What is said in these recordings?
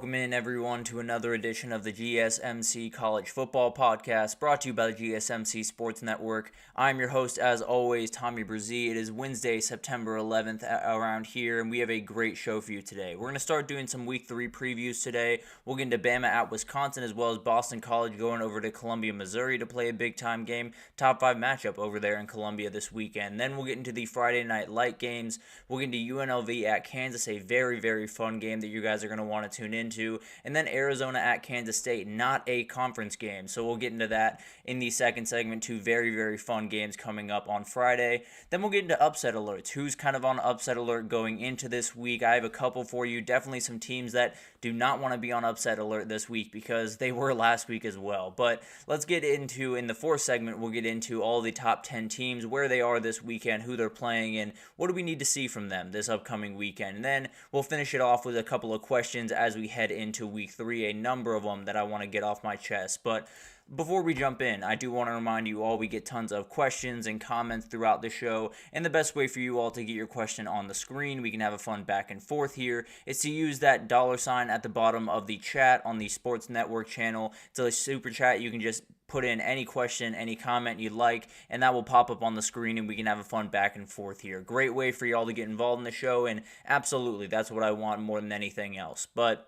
welcome in everyone to another edition of the GSMC College Football Podcast, brought to you by the GSMC Sports Network. I'm your host, as always, Tommy Brzee. It is Wednesday, September 11th around here, and we have a great show for you today. We're going to start doing some Week 3 previews today. We'll get into Bama at Wisconsin, as well as Boston College going over to Columbia, Missouri to play a big-time game. Top 5 matchup over there in Columbia this weekend. Then we'll get into the Friday night light games. We'll get into UNLV at Kansas, a very, very fun game that you guys are going to want to tune into. And then Arizona at Kansas State, not a conference game. So we'll get into that in the second segment. Two very, very fun games coming up on Friday. Then we'll get into upset alerts. Who's kind of on upset alert going into this week? I have a couple for you. Definitely some teams that do not want to be on upset alert this week because they were last week as well. But let's get into, in the fourth segment, we'll get into all the top 10 teams, where they are this weekend, who they're playing, and what do we need to see from them this upcoming weekend. And then we'll finish it off with a couple of questions as we head into Week 3, a number of them that I want to get off my chest. But before we jump in, I do want to remind you all we get tons of questions and comments throughout the show, and the best way for you all to get your question on the screen, we can have a fun back and forth here, is to use that $ at the bottom of the chat on the Sports Network channel. It's a super chat. You can just put in any question, any comment you'd like, and that will pop up on the screen, and we can have a fun back and forth here. Great way for y'all to get involved in the show, and absolutely, that's what I want more than anything else. But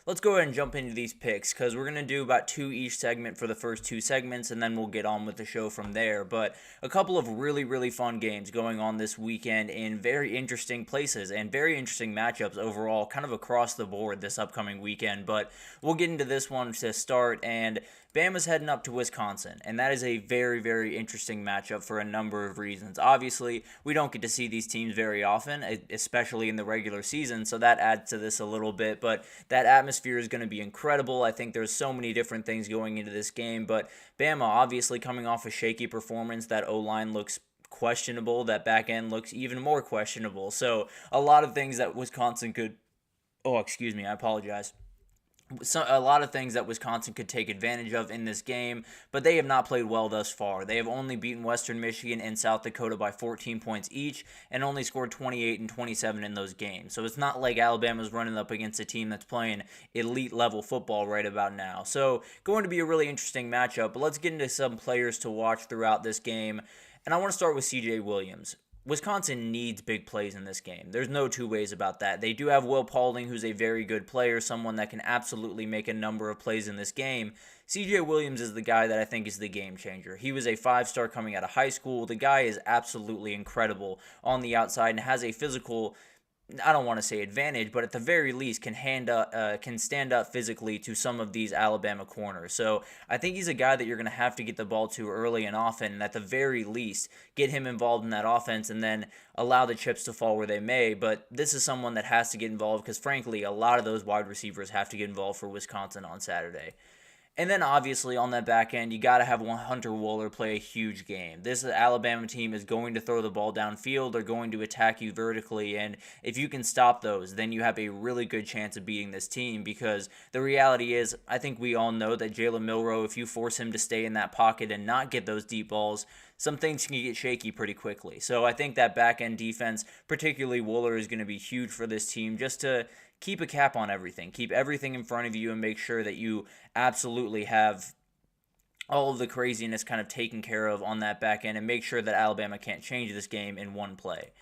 let's go ahead and jump into these picks, because we're going to do about 2 each segment for the first 2 segments, and then we'll get on with the show from there. But a couple of really, really fun games going on this weekend in very interesting places and very interesting matchups overall, kind of across the board this upcoming weekend. But we'll get into this one to start, and Bama's heading up to Wisconsin, and that is a very, very interesting matchup for a number of reasons. Obviously, we don't get to see these teams very often, especially in the regular season, so that adds to this a little bit, but that atmosphere is going to be incredible. I think there's so many different things going into this game, but Bama obviously coming off a shaky performance. That O-line looks questionable. That back end looks even more questionable. So a lot of things that Wisconsin could... Oh, excuse me, I apologize. A lot of things that Wisconsin could take advantage of in this game, but they have not played well thus far. They have only beaten Western Michigan and South Dakota by 14 points each, and only scored 28 and 27 in those games. So it's not like Alabama's running up against a team that's playing elite level football right about now. So going to be a really interesting matchup, but let's get into some players to watch throughout this game. And I want to start with CJ Williams. Wisconsin needs big plays in this game. There's no two ways about that. They do have Will Paulding, who's a very good player, someone that can absolutely make a number of plays in this game. CJ Williams is the guy that I think is the game changer. He was a 5-star coming out of high school. The guy is absolutely incredible on the outside and has a physical, I don't want to say advantage, but at the very least can stand up physically to some of these Alabama corners. So I think he's a guy that you're going to have to get the ball to early and often, and at the very least get him involved in that offense and then allow the chips to fall where they may. But this is someone that has to get involved because, frankly, a lot of those wide receivers have to get involved for Wisconsin on Saturday. And then, obviously, on that back end, you got to have Hunter Wohler play a huge game. This Alabama team is going to throw the ball downfield. They're going to attack you vertically. And if you can stop those, then you have a really good chance of beating this team, because the reality is, I think we all know that Jalen Milroe, if you force him to stay in that pocket and not get those deep balls, some things can get shaky pretty quickly. So I think that back-end defense, particularly Wohler, is going to be huge for this team, just to keep a cap on everything. Keep everything in front of you and make sure that you absolutely have all of the craziness kind of taken care of on that back end, and make sure that Alabama can't change this game in one play.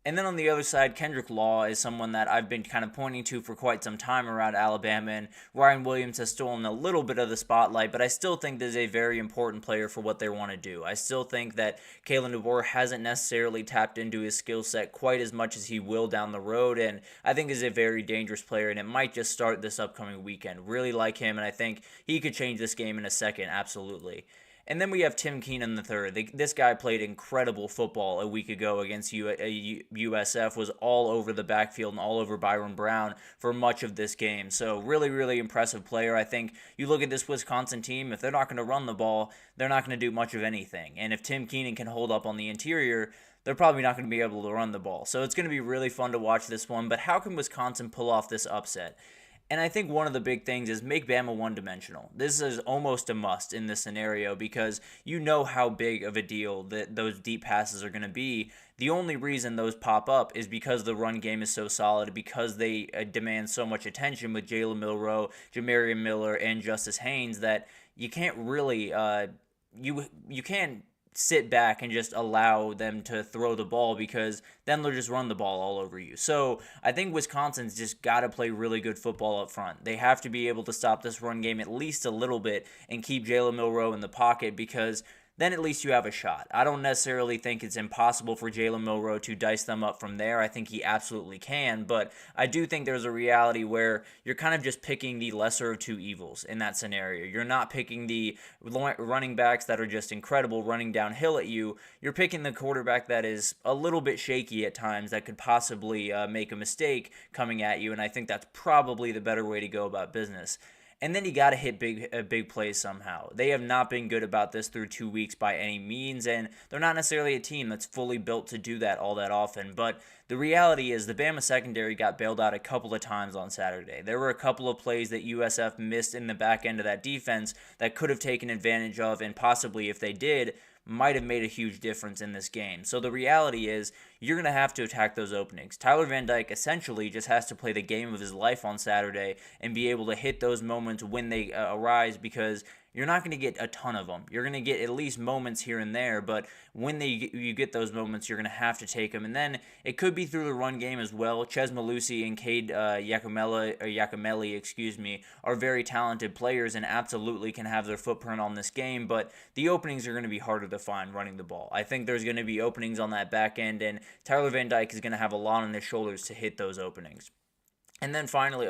And then on the other side, Kendrick Law is someone that I've been kind of pointing to for quite some time around Alabama, and Ryan Williams has stolen a little bit of the spotlight, but I still think this is a very important player for what they want to do. I still think that Kalen DeBoer hasn't necessarily tapped into his skill set quite as much as he will down the road, and I think is a very dangerous player, and it might just start this upcoming weekend. Really like him, and I think he could change this game in a second, absolutely. And then we have Tim Keenan III. This guy played incredible football a week ago against USF, was all over the backfield and all over Byron Brown for much of this game. So really, really impressive player. I think you look at this Wisconsin team, if they're not going to run the ball, they're not going to do much of anything. And if Tim Keenan can hold up on the interior, they're probably not going to be able to run the ball. So it's going to be really fun to watch this one. But how can Wisconsin pull off this upset? And I think one of the big things is make Bama one-dimensional. This is almost a must in this scenario because you know how big of a deal that those deep passes are going to be. The only reason those pop up is because the run game is so solid, because they demand so much attention with Jalen Milroe, Jamarian Miller, and Justice Haynes that you can't really you can't sit back and just allow them to throw the ball because then they'll just run the ball all over you. So I think Wisconsin's just got to play really good football up front. They have to be able to stop this run game at least a little bit and keep Jalen Milroe in the pocket because then at least you have a shot. I don't necessarily think it's impossible for Jalen Milroe to dice them up from there. I think he absolutely can, but I do think there's a reality where you're kind of just picking the lesser of two evils in that scenario. You're not picking the running backs that are just incredible running downhill at you. You're picking the quarterback that is a little bit shaky at times that could possibly make a mistake coming at you, and I think that's probably the better way to go about business. And then you got to hit big plays somehow. They have not been good about this through 2 weeks by any means, and they're not necessarily a team that's fully built to do that all that often. But the reality is the Bama secondary got bailed out a couple of times on Saturday. There were a couple of plays that USF missed in the back end of that defense that could have taken advantage of, and possibly if they did, might have made a huge difference in this game. So the reality is you're going to have to attack those openings. Tyler Van Dyke essentially just has to play the game of his life on Saturday and be able to hit those moments when they arise because you're not going to get a ton of them. You're going to get at least moments here and there, but when you get those moments, you're going to have to take them. And then it could be through the run game as well. Ches Malusi and Cade Yakameli, are very talented players and absolutely can have their footprint on this game, but the openings are going to be harder to find running the ball. I think there's going to be openings on that back end, and Tyler Van Dyke is going to have a lot on his shoulders to hit those openings. And then finally,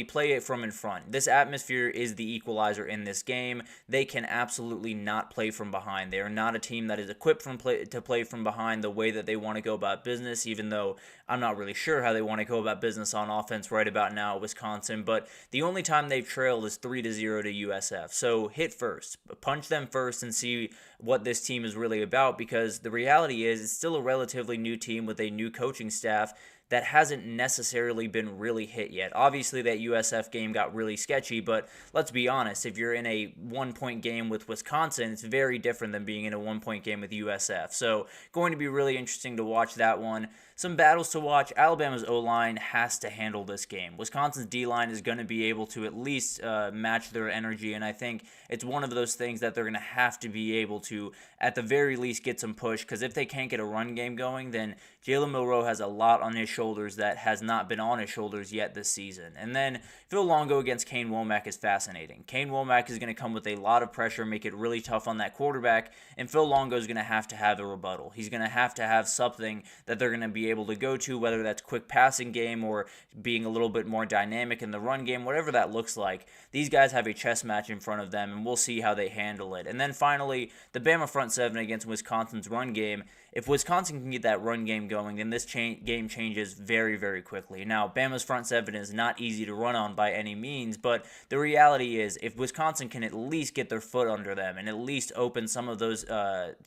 play it from in front. This atmosphere is the equalizer in this game. They can absolutely not play from behind. They are not a team that is equipped to play from behind the way that they want to go about business, even though I'm not really sure how they want to go about business on offense right about now at Wisconsin. But the only time they've trailed is 3-0 to USF. So hit first. Punch them first and see what this team is really about, because the reality is it's still a relatively new team with a new coaching staff that hasn't necessarily been really hit yet. Obviously, that USF game got really sketchy, but let's be honest, if you're in a one-point game with Wisconsin, it's very different than being in a one-point game with USF. So going to be really interesting to watch that one. Some battles to watch. Alabama's O-line has to handle this game. Wisconsin's D-line is going to be able to at least match their energy, and I think it's one of those things that they're going to have to be able to, at the very least, get some push, because if they can't get a run game going, then Jalen Milroe has a lot on his shoulders that has not been on his shoulders yet this season. And then Phil Longo against Kane Womack is fascinating. Kane Womack is going to come with a lot of pressure, make it really tough on that quarterback, and Phil Longo is going to have a rebuttal. He's going to have something that they're going to be able to go to, whether that's quick passing game or being a little bit more dynamic in the run game, whatever that looks like. These guys have a chess match in front of them, and we'll see how they handle it. And then finally, the Bama front seven against Wisconsin's run game. If Wisconsin can get that run game going, then this game changes very, very quickly. Now, Bama's front seven is not easy to run on by any means, but the reality is if Wisconsin can at least get their foot under them and at least open some of those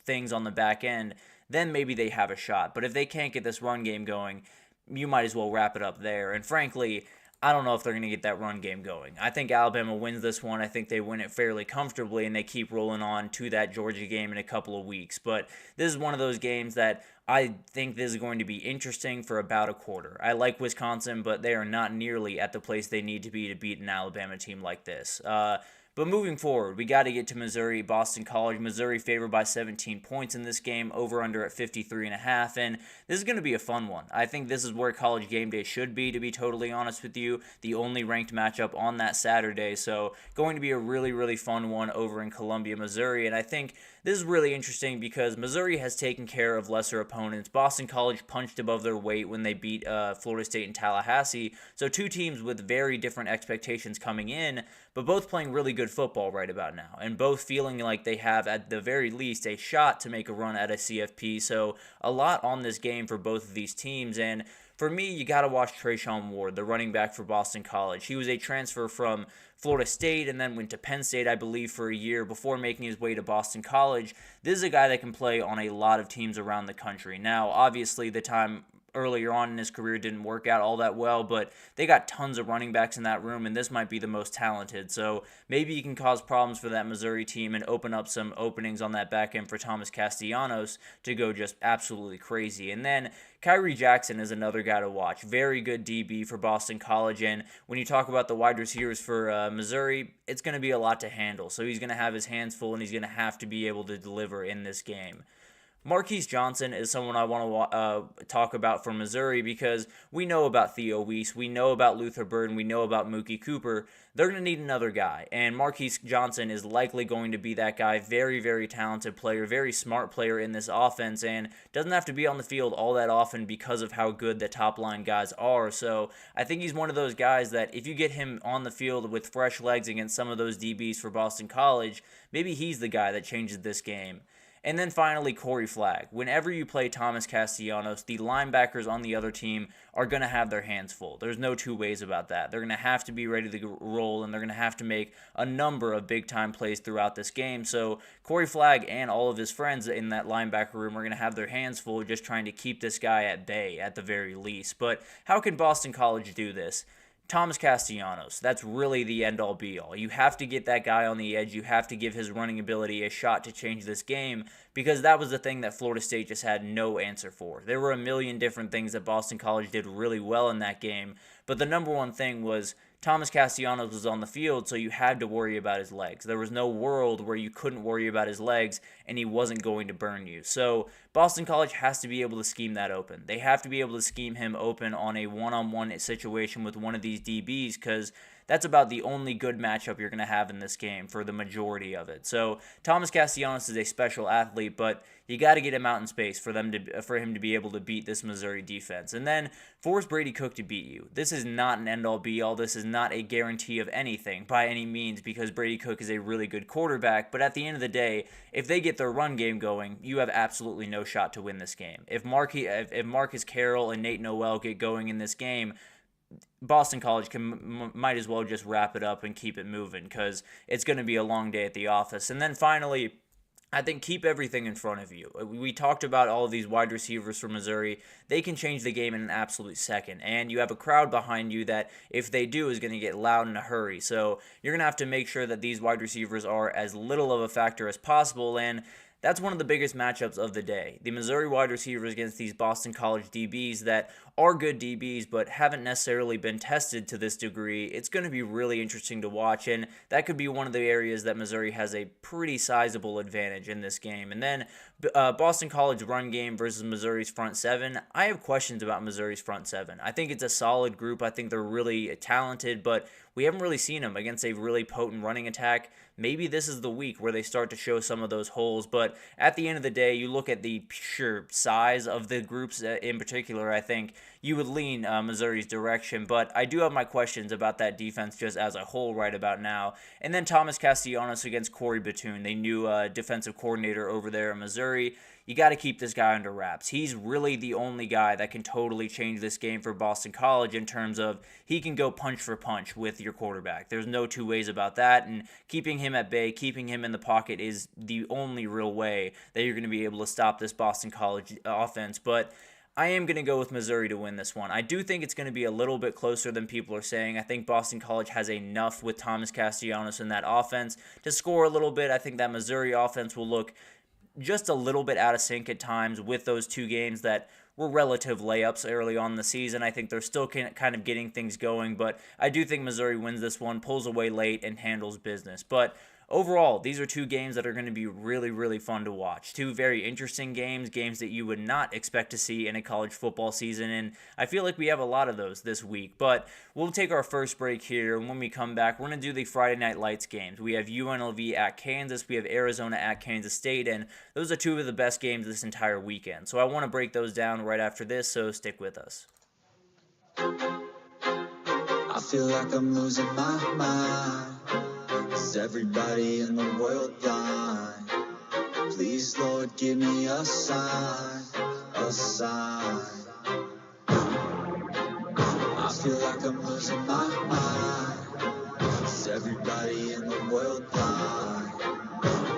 things on the back end, then maybe they have a shot. But if they can't get this run game going, you might as well wrap it up there. And frankly, I don't know if they're going to get that run game going. I think Alabama wins this one. I think they win it fairly comfortably, and they keep rolling on to that Georgia game in a couple of weeks. But this is one of those games that I think this is going to be interesting for about a quarter. I like Wisconsin, but they are not nearly at the place they need to beat an Alabama team like this. But moving forward, we got to get to Missouri, Boston College. Missouri favored by 17 points in this game, over-under at 53.5, and this is going to be a fun one. I think this is where College Game Day should be, to be totally honest with you, the only ranked matchup on that Saturday, so going to be a really, really fun one over in Columbia, Missouri, and I think this is really interesting because Missouri has taken care of lesser opponents. Boston College punched above their weight when they beat Florida State and Tallahassee, so two teams with very different expectations coming in, but both playing really good football right about now, and both feeling like they have, at the very least, a shot to make a run at a CFP. So a lot on this game for both of these teams, and for me, you got to watch Trayshawn Ward, the running back for Boston College. He was a transfer from Florida State and then went to Penn State, I believe, for a year before making his way to Boston College. This is a guy that can play on a lot of teams around the country. Now, obviously, the time earlier on in his career didn't work out all that well, but they got tons of running backs in that room, and this might be the most talented. So maybe he can cause problems for that Missouri team and open up some openings on that back end for Thomas Castellanos to go just absolutely crazy. And then Kyrie Jackson is another guy to watch. Very good DB for Boston College, and when you talk about the wide receivers for Missouri, it's going to be a lot to handle. So he's going to have his hands full, and he's going to have to be able to deliver in this game. Marquee Johnson is someone I want to talk about for Missouri because we know about Theo Weiss, we know about Luther Burden, we know about Mookie Cooper. They're going to need another guy, and Marquee Johnson is likely going to be that guy. Very, very talented player, very smart player in this offense, and doesn't have to be on the field all that often because of how good the top-line guys are. So I think he's one of those guys that if you get him on the field with fresh legs against some of those DBs for Boston College, maybe he's the guy that changes this game. And then finally, Corey Flagg. Whenever you play Thomas Castellanos, the linebackers on the other team are going to have their hands full. There's no two ways about that. They're going to have to be ready to roll, and they're going to have to make a number of big-time plays throughout this game. So Corey Flagg and all of his friends in that linebacker room are going to have their hands full just trying to keep this guy at bay at the very least. But how can Boston College do this? Thomas Castellanos, that's really the end-all be-all. You have to get that guy on the edge. You have to give his running ability a shot to change this game because that was the thing that Florida State just had no answer for. There were a million different things that Boston College did really well in that game, but the number one thing was Thomas Castellanos was on the field, so you had to worry about his legs. There was no world where you couldn't worry about his legs, and he wasn't going to burn you. So Boston College has to be able to scheme that open. They have to be able to scheme him open on a one-on-one situation with one of these DBs because that's about the only good matchup you're going to have in this game for the majority of it. So Thomas Castellanos is a special athlete, but you got to get him out in space for him to be able to beat this Missouri defense. And then force Brady Cook to beat you. This is not an end-all be-all. This is not a guarantee of anything by any means because Brady Cook is a really good quarterback. But at the end of the day, if they get their run game going, you have absolutely no shot to win this game. If Marcus Carroll and Nate Noel get going in this game, Boston College might as well just wrap it up and keep it moving because it's going to be a long day at the office. And then finally, I think keep everything in front of you. We talked about all of these wide receivers from Missouri. They can change the game in an absolute second. And you have a crowd behind you that, if they do, is going to get loud in a hurry. So you're going to have to make sure that these wide receivers are as little of a factor as possible. And that's one of the biggest matchups of the day. The Missouri wide receivers against these Boston College DBs that are good DBs but haven't necessarily been tested to this degree. It's going to be really interesting to watch, and that could be one of the areas that Missouri has a pretty sizable advantage in this game. And then Boston College run game versus Missouri's front seven. I have questions about Missouri's front seven. I think it's a solid group. I think they're really talented, but we haven't really seen them against a really potent running attack. Maybe this is the week where they start to show some of those holes, but at the end of the day, you look at the sheer size of the groups in particular, I think you would lean Missouri's direction, but I do have my questions about that defense just as a whole right about now. And then Thomas Castellanos against Corey Batoon, the new defensive coordinator over there in Missouri. You got to keep this guy under wraps. He's really the only guy that can totally change this game for Boston College in terms of he can go punch for punch with your quarterback. There's no two ways about that, and keeping him at bay, keeping him in the pocket is the only real way that you're going to be able to stop this Boston College offense. But I am going to go with Missouri to win this one. I do think it's going to be a little bit closer than people are saying. I think Boston College has enough with Thomas Castellanos in that offense to score a little bit. I think that Missouri offense will look just a little bit out of sync at times with those two games that were relative layups early on in the season. I think they're still kind of getting things going, but I do think Missouri wins this one, pulls away late, and handles business. But overall, these are two games that are going to be really, really fun to watch. Two very interesting games that you would not expect to see in a college football season, and I feel like we have a lot of those this week. But we'll take our first break here, and when we come back, we're going to do the Friday Night Lights games. We have UNLV at Kansas, we have Arizona at Kansas State, and those are two of the best games this entire weekend. So I want to break those down right after this, so stick with us. I feel like I'm losing my mind. Is everybody in the world blind? Please, Lord, give me a sign, a sign. I feel like I'm losing my mind. Is everybody in the world blind?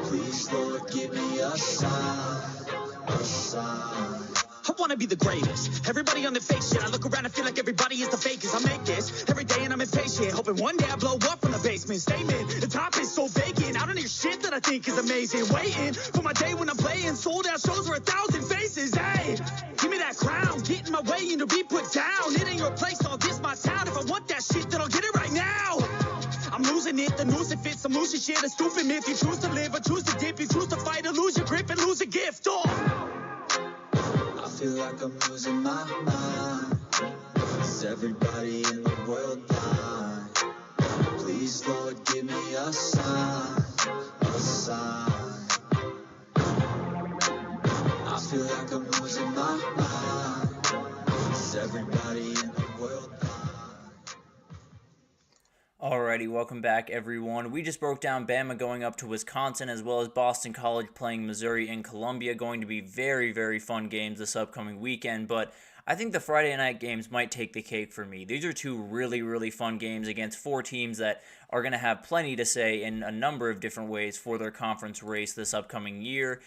Please, Lord, give me a sign, a sign. I wanna be the greatest. Everybody on the fake shit. I look around and feel like everybody is the fakest. I make this every day and I'm impatient. Hoping one day I blow up from the basement. Statement, the top is so vacant. I don't hear shit that I think is amazing. Waiting for my day when I'm playing. Sold out shows for 1,000 faces. Hey, give me that crown. Get in my way and to be put down. It ain't your place, all this my town. If I want that shit, then I'll get it right now. I'm losing it, the noose it fits, some losing shit, a stupid myth. You choose to live or choose to dip, you choose to fight or lose your grip and lose a gift. I feel like I'm losing my mind. Is everybody in the world blind? Please, Lord, give me a sign, a sign. I feel like I'm losing my mind. Is everybody in the world blind? Alrighty, welcome back everyone. We just broke down Bama going up to Wisconsin as well as Boston College playing Missouri and Columbia. Going to be very, very fun games this upcoming weekend, but I think the Friday night games might take the cake for me. These are two really, really fun games against four teams that are going to have plenty to say in a number of different ways for their conference race this upcoming year.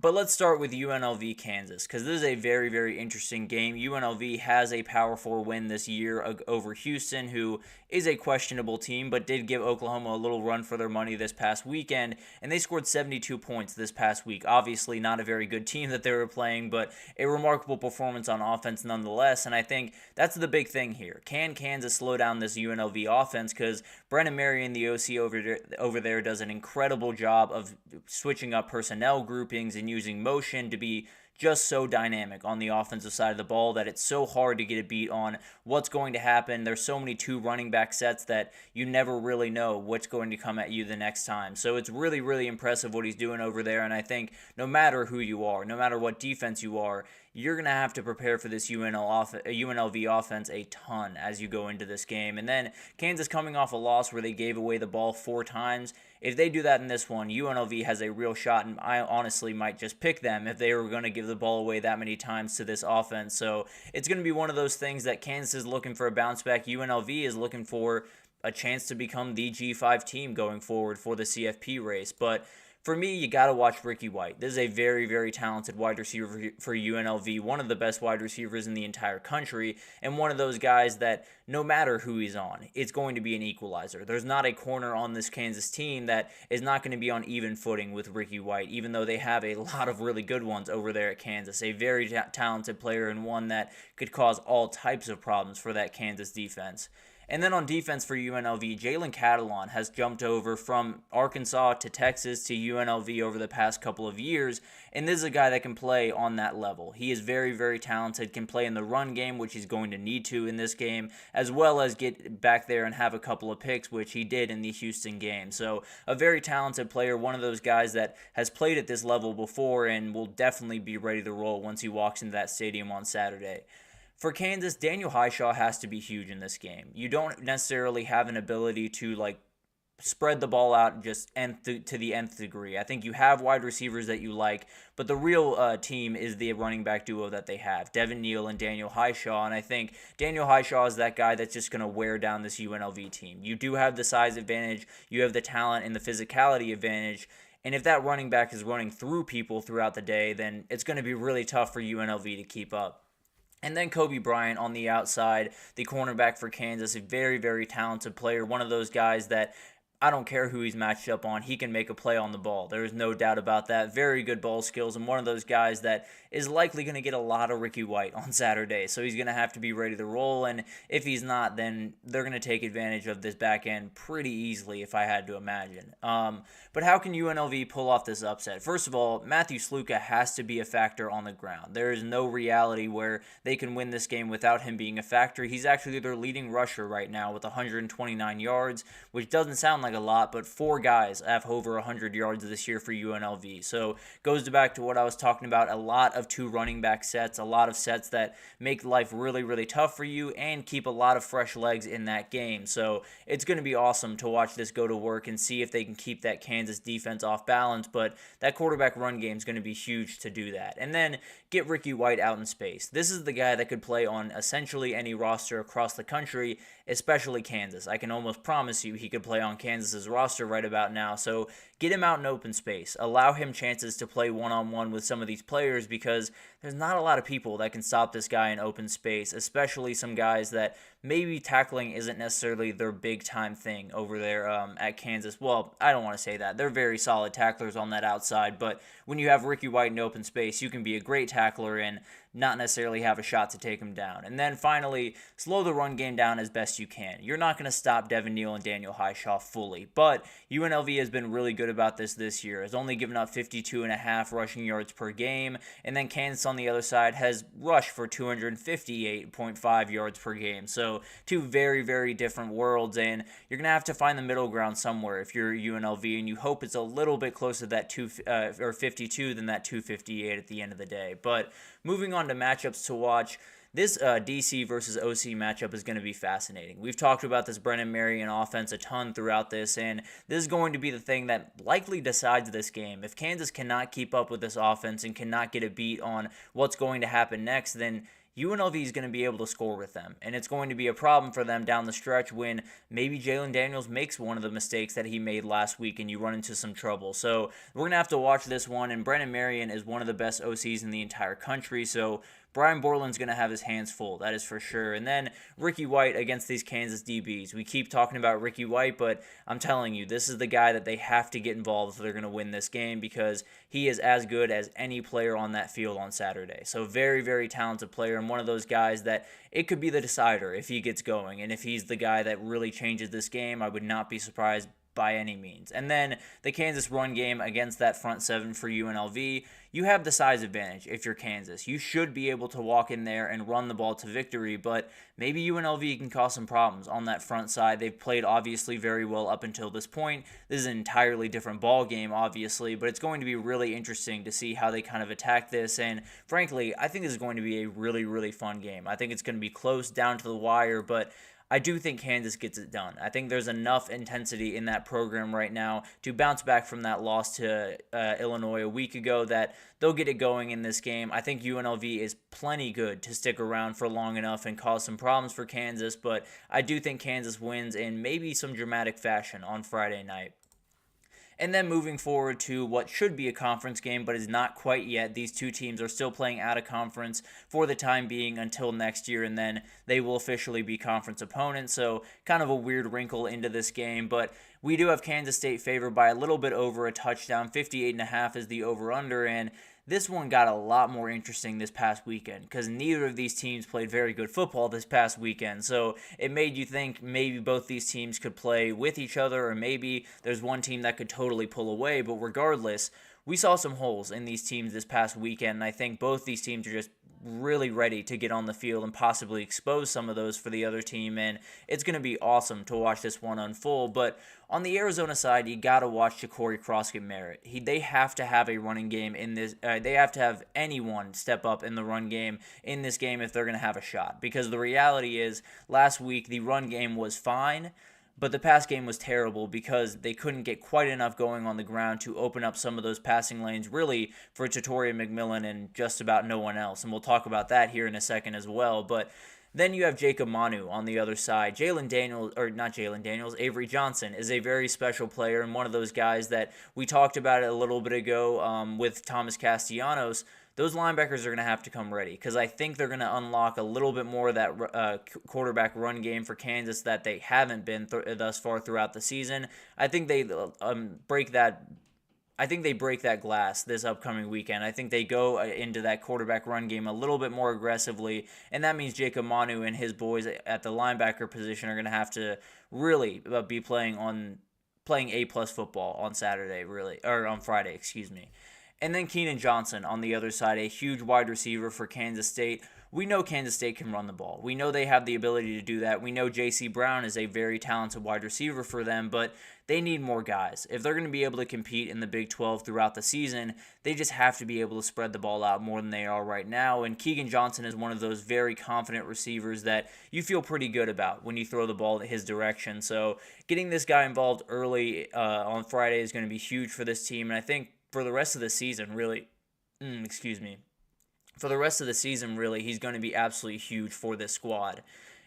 But let's start with UNLV Kansas, because this is a very, very interesting game. UNLV has a Power 4 win this year over Houston, who is a questionable team, but did give Oklahoma a little run for their money this past weekend, and they scored 72 points this past week. Obviously not a very good team that they were playing, but a remarkable performance on offense nonetheless, and I think that's the big thing here. Can Kansas slow down this UNLV offense? Because Brennan Marion, the OC over there, does an incredible job of switching up personnel groupings and using motion to be just so dynamic on the offensive side of the ball that it's so hard to get a beat on what's going to happen. There's so many two running back sets that you never really know what's going to come at you the next time. So it's really, really impressive what he's doing over there, and I think no matter who you are, no matter what defense you are, you're going to have to prepare for this UNLV offense a ton as you go into this game. And then Kansas coming off a loss where they gave away the ball 4 times. If they do that in this one, UNLV has a real shot, and I honestly might just pick them if they were going to give the ball away that many times to this offense. So it's going to be one of those things that Kansas is looking for a bounce back. UNLV is looking for a chance to become the G5 team going forward for the CFP race. But for me, you got to watch Ricky White. This is a very, very talented wide receiver for UNLV, one of the best wide receivers in the entire country, and one of those guys that no matter who he's on, it's going to be an equalizer. There's not a corner on this Kansas team that is not going to be on even footing with Ricky White, even though they have a lot of really good ones over there at Kansas. A very talented player and one that could cause all types of problems for that Kansas defense. And then on defense for UNLV, Jalen Catalon has jumped over from Arkansas to Texas to UNLV over the past couple of years, and this is a guy that can play on that level. He is very, very talented, can play in the run game, which he's going to need to in this game, as well as get back there and have a couple of picks, which he did in the Houston game. So a very talented player, one of those guys that has played at this level before and will definitely be ready to roll once he walks into that stadium on Saturday. For Kansas, Daniel Highshaw has to be huge in this game. You don't necessarily have an ability to spread the ball out just to the nth degree. I think you have wide receivers that you like, but the real team is the running back duo that they have, Devin Neal and Daniel Highshaw, and I think Daniel Highshaw is that guy that's just going to wear down this UNLV team. You do have the size advantage, you have the talent and the physicality advantage, and if that running back is running through people throughout the day, then it's going to be really tough for UNLV to keep up. And then Kobe Bryant on the outside, the cornerback for Kansas, a very, very talented player, one of those guys that I don't care who he's matched up on, he can make a play on the ball. There is no doubt about that. Very good ball skills, and one of those guys that is likely going to get a lot of Ricky White on Saturday. So he's going to have to be ready to roll, and if he's not, then they're going to take advantage of this back end pretty easily, if I had to imagine. But how can UNLV pull off this upset? First of all, Matthew Sluka has to be a factor on the ground. There is no reality where they can win this game without him being a factor. He's actually their leading rusher right now with 129 yards, which doesn't sound like a lot, but 4 guys have over 100 yards this year for UNLV. So goes back to what I was talking about, a lot of 2 running back sets, a lot of sets that make life really, really tough for you and keep a lot of fresh legs in that game. So it's going to be awesome to watch this go to work and see if they can keep that Kansas defense off balance, but that quarterback run game is going to be huge to do that. And then get Ricky White out in space. This is the guy that could play on essentially any roster across the country, especially Kansas. I can almost promise you he could play on Kansas's roster right about now. So get him out in open space, allow him chances to play one-on-one with some of these players, because there's not a lot of people that can stop this guy in open space, especially some guys that maybe tackling isn't necessarily their big-time thing over there at Kansas. Well, I don't want to say that. They're very solid tacklers on that outside, but when you have Ricky White in open space, you can be a great tackler and not necessarily have a shot to take him down. And then finally, slow the run game down as best you can. You're not going to stop Devin Neal and Daniel Highshaw fully, but UNLV has been really good about this year. Has only given up 52.5 rushing yards per game, and then Kansas on the other side has rushed for 258.5 yards per game. So two very, very different worlds, and you're going to have to find the middle ground somewhere if you're UNLV, and you hope it's a little bit closer to that 52 than that 258 at the end of the day. But moving on to matchups to watch, this DC versus OC matchup is going to be fascinating. We've talked about this Brennan Marion offense a ton throughout this, and this is going to be the thing that likely decides this game. If Kansas cannot keep up with this offense and cannot get a beat on what's going to happen next, then UNLV is going to be able to score with them, and it's going to be a problem for them down the stretch when maybe Jalen Daniels makes one of the mistakes that he made last week and you run into some trouble. So we're going to have to watch this one, and Brennan Marion is one of the best OCs in the entire country, so Brian Borland's going to have his hands full, that is for sure. And then Ricky White against these Kansas DBs. We keep talking about Ricky White, but I'm telling you, this is the guy that they have to get involved if they're going to win this game, because he is as good as any player on that field on Saturday. So very, very talented player, and one of those guys that it could be the decider if he gets going. And if he's the guy that really changes this game, I would not be surprised by any means. And then the Kansas run game against that front seven for UNLV, you have the size advantage if you're Kansas. You should be able to walk in there and run the ball to victory, but maybe UNLV can cause some problems on that front side. They've played obviously very well up until this point. This is an entirely different ball game, obviously, but it's going to be really interesting to see how they kind of attack this, and frankly, I think this is going to be a really, really fun game. I think it's going to be close down to the wire, but I do think Kansas gets it done. I think there's enough intensity in that program right now to bounce back from that loss to Illinois a week ago that they'll get it going in this game. I think UNLV is plenty good to stick around for long enough and cause some problems for Kansas, but I do think Kansas wins in maybe some dramatic fashion on Friday night. And then moving forward to what should be a conference game, but is not quite yet. These two teams are still playing out of conference for the time being until next year, and then they will officially be conference opponents. So kind of a weird wrinkle into this game, but we do have Kansas State favored by a little bit over a touchdown. 58.5 is the over-under, and this one got a lot more interesting this past weekend because neither of these teams played very good football this past weekend. So it made you think maybe both these teams could play with each other, or maybe there's one team that could totally pull away. But regardless, we saw some holes in these teams this past weekend, and I think both these teams are just really ready to get on the field and possibly expose some of those for the other team, and it's going to be awesome to watch this one unfold. But on the Arizona side, you got to watch Ja'Cory Cross get merit. They have to have a running game in this. They have to have anyone step up in the run game in this game if they're going to have a shot, because the reality is last week the run game was fine, but the pass game was terrible because they couldn't get quite enough going on the ground to open up some of those passing lanes, really, for Tatoria McMillan and just about no one else. And we'll talk about that here in a second as well. But then you have Jacob Manu on the other side. Avery Johnson is a very special player and one of those guys that we talked about a little bit ago with Thomas Castellanos. Those linebackers are going to have to come ready because I think they're going to unlock a little bit more of that quarterback run game for Kansas that they haven't been thus far throughout the season. I think they break that glass this upcoming weekend. I think they go into that quarterback run game a little bit more aggressively, and that means Jacob Manu and his boys at the linebacker position are going to have to really be playing A+ football on Friday, excuse me. And then Keenan Johnson on the other side, a huge wide receiver for Kansas State. We know Kansas State can run the ball. We know they have the ability to do that. We know J.C. Brown is a very talented wide receiver for them, but they need more guys. If they're going to be able to compete in the Big 12 throughout the season, they just have to be able to spread the ball out more than they are right now. And Keegan Johnson is one of those very confident receivers that you feel pretty good about when you throw the ball in his direction. So getting this guy involved early on Friday is going to be huge for this team, and I think for the rest of the season, really, he's going to be absolutely huge for this squad.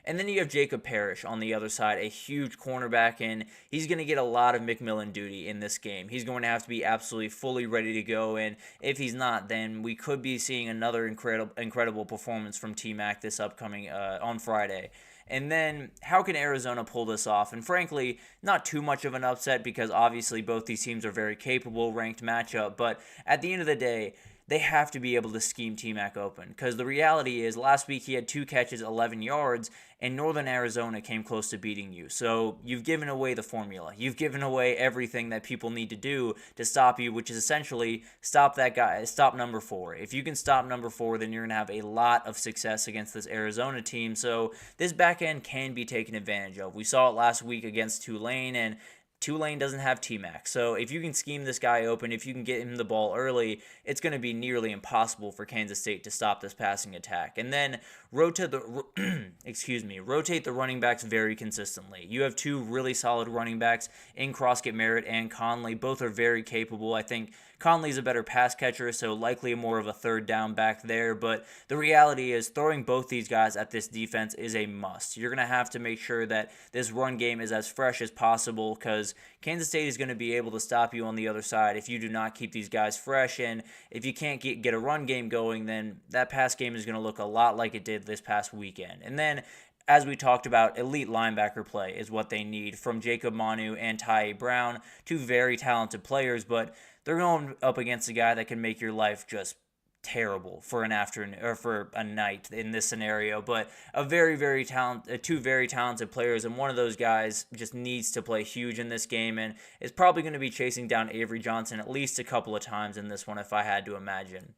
And then you have Jacob Parrish on the other side, a huge cornerback, and he's going to get a lot of McMillan duty in this game. He's going to have to be absolutely fully ready to go, and if he's not, then we could be seeing another incredible performance from T-Mac this upcoming on Friday. And then, how can Arizona pull this off? And frankly, not too much of an upset because obviously both these teams are very capable, ranked matchup. But at the end of the day, they have to be able to scheme T-Mac open. Because the reality is, last week he had 2 catches, 11 yards, and Northern Arizona came close to beating you. So you've given away the formula. You've given away everything that people need to do to stop you, which is essentially stop that guy, stop number 4. If you can stop number 4, then you're going to have a lot of success against this Arizona team. So this back end can be taken advantage of. We saw it last week against Tulane, and Tulane doesn't have T-Mac, so if you can scheme this guy open, if you can get him the ball early, it's going to be nearly impossible for Kansas State to stop this passing attack. And then rotate the running backs very consistently. You have 2 really solid running backs in Croskett Merritt and Conley. Both are very capable. I think Conley's a better pass catcher, so likely more of a third down back there, but the reality is throwing both these guys at this defense is a must. You're going to have to make sure that this run game is as fresh as possible because Kansas State is going to be able to stop you on the other side if you do not keep these guys fresh, and if you can't get a run game going, then that pass game is going to look a lot like it did this past weekend. And then, as we talked about, elite linebacker play is what they need from Jacob Manu and Ty Brown, 2 very talented players, but they're going up against a guy that can make your life just terrible for an afternoon or for a night in this scenario. But a very talented, 2 very talented players, and one of those guys just needs to play huge in this game, and is probably going to be chasing down Avery Johnson at least a couple of times in this one, if I had to imagine.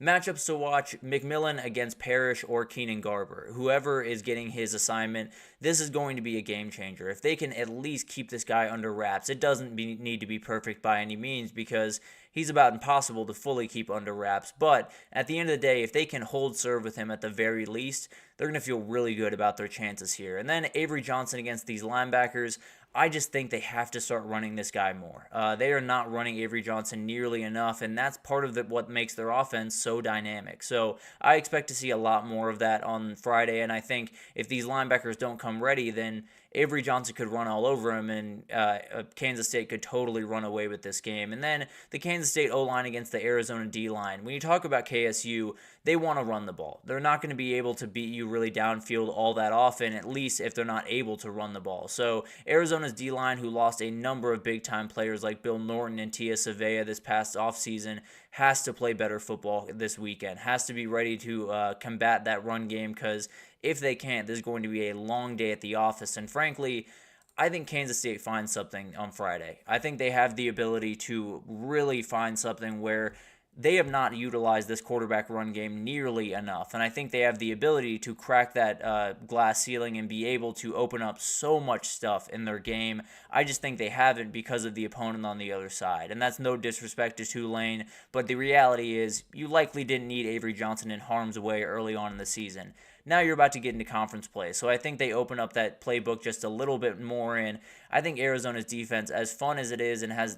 Matchups to watch: McMillan against Parrish or Keenan Garber. Whoever is getting his assignment, this is going to be a game changer. If they can at least keep this guy under wraps, it doesn't need to be perfect by any means because he's about impossible to fully keep under wraps. But at the end of the day, if they can hold serve with him at the very least, they're going to feel really good about their chances here. And then Avery Johnson against these linebackers. I just think they have to start running this guy more. They are not running Avery Johnson nearly enough, and that's part of what makes their offense so dynamic. So I expect to see a lot more of that on Friday, and I think if these linebackers don't come ready, then Avery Johnson could run all over him, and Kansas State could totally run away with this game. And then the Kansas State O-line against the Arizona D-line. When you talk about KSU, they want to run the ball. They're not going to be able to beat you really downfield all that often, at least if they're not able to run the ball. So Arizona's D-line, who lost a number of big-time players like Bill Norton and Tia Savea this past offseason, has to play better football this weekend, has to be ready to combat that run game, because if they can't, there's going to be a long day at the office. And frankly, I think Kansas State finds something on Friday. I think they have the ability to really find something where they have not utilized this quarterback run game nearly enough. And I think they have the ability to crack that glass ceiling and be able to open up so much stuff in their game. I just think they haven't because of the opponent on the other side. And that's no disrespect to Tulane, but the reality is you likely didn't need Avery Johnson in harm's way early on in the season. Now you're about to get into conference play. So I think they open up that playbook just a little bit more, and I think Arizona's defense, as fun as it is and has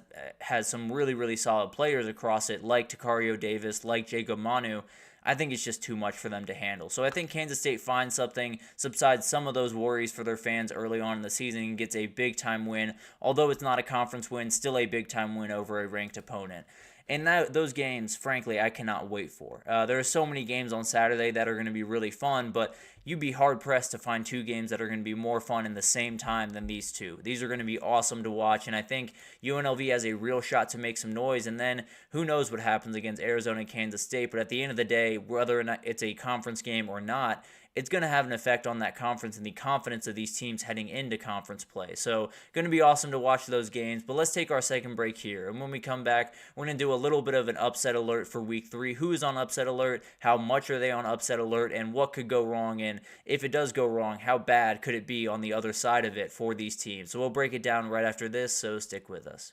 some really solid players across it, like Takario Davis, like Jacob Manu, I think it's just too much for them to handle. So I think Kansas State finds something, subsides some of those worries for their fans early on in the season, and gets a big-time win. Although it's not a conference win, still a big-time win over a ranked opponent. And those games, frankly, I cannot wait for. There are so many games on Saturday that are going to be really fun, but you'd be hard-pressed to find 2 games that are going to be more fun in the same time than these 2. These are going to be awesome to watch, and I think UNLV has a real shot to make some noise, and then who knows what happens against Arizona and Kansas State. But at the end of the day, whether or not it's a conference game or not, it's going to have an effect on that conference and the confidence of these teams heading into conference play. So, going to be awesome to watch those games. But let's take our second break here. And when we come back, we're going to do a little bit of an upset alert for week 3. Who is on upset alert? How much are they on upset alert? And what could go wrong? And if it does go wrong, how bad could it be on the other side of it for these teams? So, we'll break it down right after this. So, stick with us.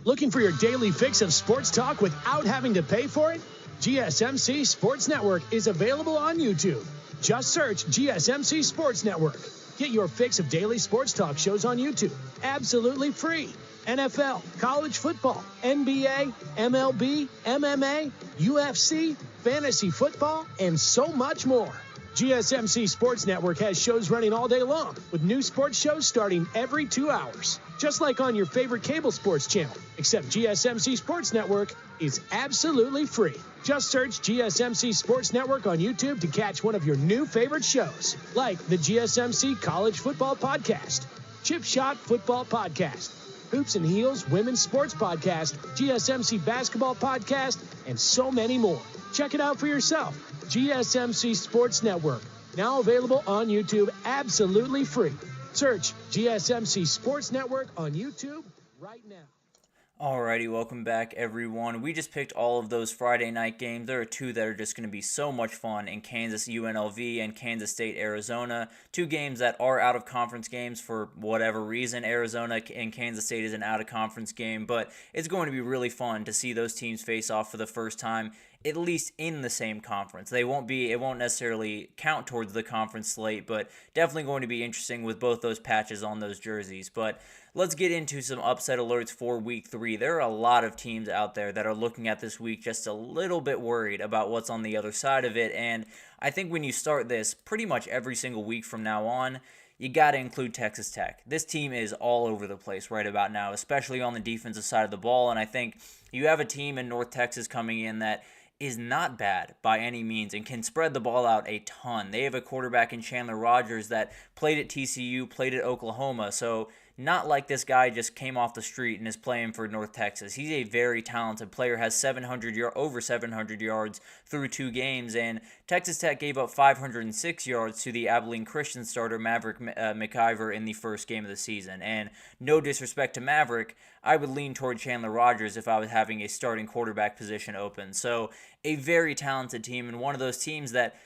Looking for your daily fix of sports talk without having to pay for it? GSMC Sports Network is available on YouTube. Just search GSMC Sports Network. Get your fix of daily sports talk shows on YouTube, absolutely free. NFL, college football, NBA, MLB, MMA, UFC, fantasy football, and so much more. GSMC Sports Network has shows running all day long, with new sports shows starting every 2 hours. Just like on your favorite cable sports channel, except GSMC Sports Network is absolutely free. Just search GSMC Sports Network on YouTube to catch one of your new favorite shows, like the GSMC College Football Podcast, Chip Shot Football Podcast, Hoops and Heels Women's Sports Podcast, GSMC Basketball Podcast, and so many more. Check it out for yourself. GSMC Sports Network, now available on YouTube absolutely free. Search GSMC Sports Network on YouTube right now. Alrighty, welcome back everyone. We just picked all of those Friday night games. There are two that are just going to be so much fun in Kansas UNLV and Kansas State Arizona. Two games that are out of conference games for whatever reason. Arizona and Kansas State is an out of conference game, but it's going to be really fun to see those teams face off for the first time, at least in the same conference. It won't necessarily count towards the conference slate, but definitely going to be interesting with both those patches on those jerseys. But let's get into some upset alerts for week 3. There are a lot of teams out there that are looking at this week just a little bit worried about what's on the other side of it, and I think when you start this pretty much every single week from now on, you got to include Texas Tech. This team is all over the place right about now, especially on the defensive side of the ball, and I think you have a team in North Texas coming in that is not bad by any means and can spread the ball out a ton. They have a quarterback in Chandler Rogers that played at TCU, played at Oklahoma, so not like this guy just came off the street and is playing for North Texas. He's a very talented player, has over 700 yards through 2 games, and Texas Tech gave up 506 yards to the Abilene Christian starter Maverick McIver in the first game of the season. And no disrespect to Maverick, I would lean toward Chandler Rogers if I was having a starting quarterback position open. So a very talented team, and one of those teams that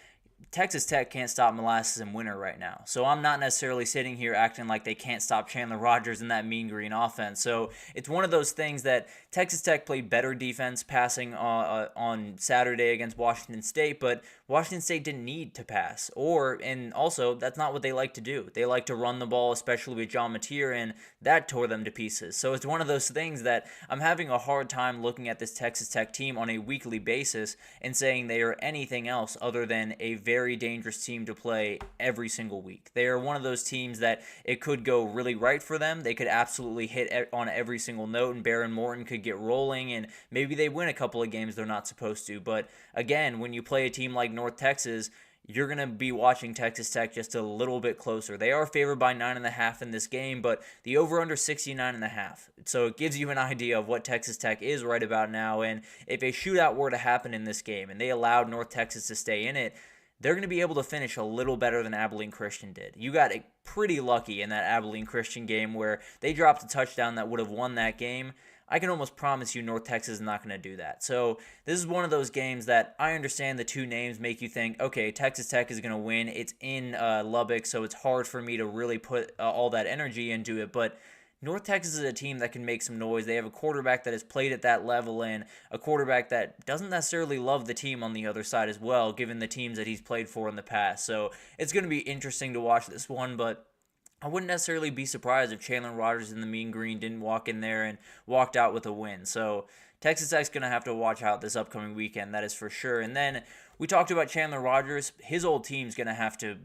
Texas Tech can't stop molasses and winter right now. So I'm not necessarily sitting here acting like they can't stop Chandler Rogers in that mean green offense. So it's one of those things that Texas Tech played better defense passing on Saturday against Washington State, but Washington State didn't need to pass. And also, that's not what they like to do. They like to run the ball, especially with John Mateer, and that tore them to pieces. So it's one of those things that I'm having a hard time looking at this Texas Tech team on a weekly basis and saying they are anything else other than a very dangerous team to play every single week. They are one of those teams that it could go really right for them. They could absolutely hit on every single note, and Baron Morton could get rolling, and maybe they win a couple of games they're not supposed to. But again, when you play a team like North Texas, you're going to be watching Texas Tech just a little bit closer. They are favored by 9.5 in this game, but the over-under 69.5. So it gives you an idea of what Texas Tech is right about now. And if a shootout were to happen in this game and they allowed North Texas to stay in it, they're going to be able to finish a little better than Abilene Christian did. You got pretty lucky in that Abilene Christian game where they dropped a touchdown that would have won that game. I can almost promise you North Texas is not going to do that. So this is one of those games that I understand the two names make you think, okay, Texas Tech is going to win. It's in Lubbock, so it's hard for me to really put all that energy into it. But North Texas is a team that can make some noise. They have a quarterback that has played at that level and a quarterback that doesn't necessarily love the team on the other side as well, given the teams that he's played for in the past. So it's going to be interesting to watch this one, but I wouldn't necessarily be surprised if Chandler Rogers in the mean green didn't walk in there and walked out with a win. So Texas Tech's going to have to watch out this upcoming weekend, that is for sure. And then we talked about Chandler Rogers. His old team's going to have to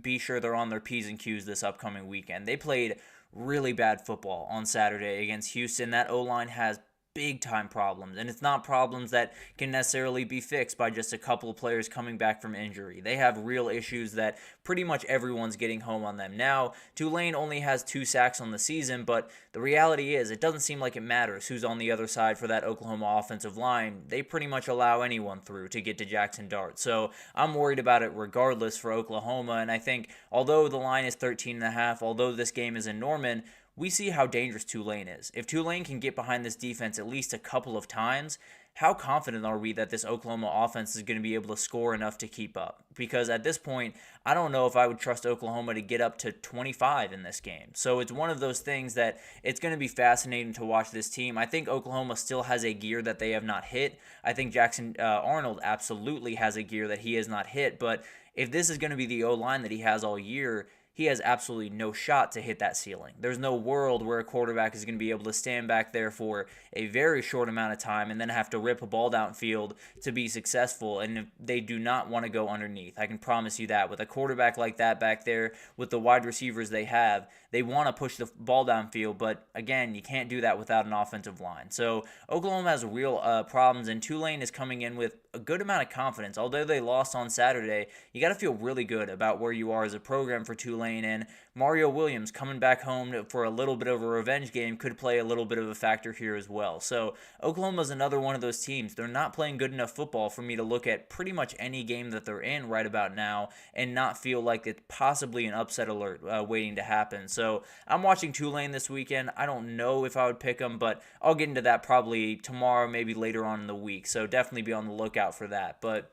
be sure they're on their P's and Q's this upcoming weekend. They played really bad football on Saturday against Houston. That O-line has big-time problems, and it's not problems that can necessarily be fixed by just a couple of players coming back from injury. They have real issues that pretty much everyone's getting home on them. Now, Tulane only has 2 sacks on the season, but the reality is it doesn't seem like it matters who's on the other side for that Oklahoma offensive line. They pretty much allow anyone through to get to Jackson Dart. So I'm worried about it regardless for Oklahoma, and I think although the line is 13.5, although this game is in Norman, we see how dangerous Tulane is. If Tulane can get behind this defense at least a couple of times, how confident are we that this Oklahoma offense is going to be able to score enough to keep up? Because at this point, I don't know if I would trust Oklahoma to get up to 25 in this game. So it's one of those things that it's going to be fascinating to watch this team. I think Oklahoma still has a gear that they have not hit. I think Jackson Arnold absolutely has a gear that he has not hit. But if this is going to be the O-line that he has all year, he has absolutely no shot to hit that ceiling. There's no world where a quarterback is going to be able to stand back there for a very short amount of time and then have to rip a ball downfield to be successful, and they do not want to go underneath. I can promise you that. With a quarterback like that back there, with the wide receivers they have, they want to push the ball downfield, but again, you can't do that without an offensive line. So Oklahoma has real problems, and Tulane is coming in with a good amount of confidence. Although they lost on Saturday, you got to feel really good about where you are as a program for Tulane, and Mario Williams coming back home for a little bit of a revenge game could play a little bit of a factor here as well. So Oklahoma's another one of those teams. They're not playing good enough football for me to look at pretty much any game that they're in right about now and not feel like it's possibly an upset alert waiting to happen. So I'm watching Tulane this weekend. I don't know if I would pick them, but I'll get into that probably tomorrow, maybe later on in the week. So definitely be on the lookout for that. But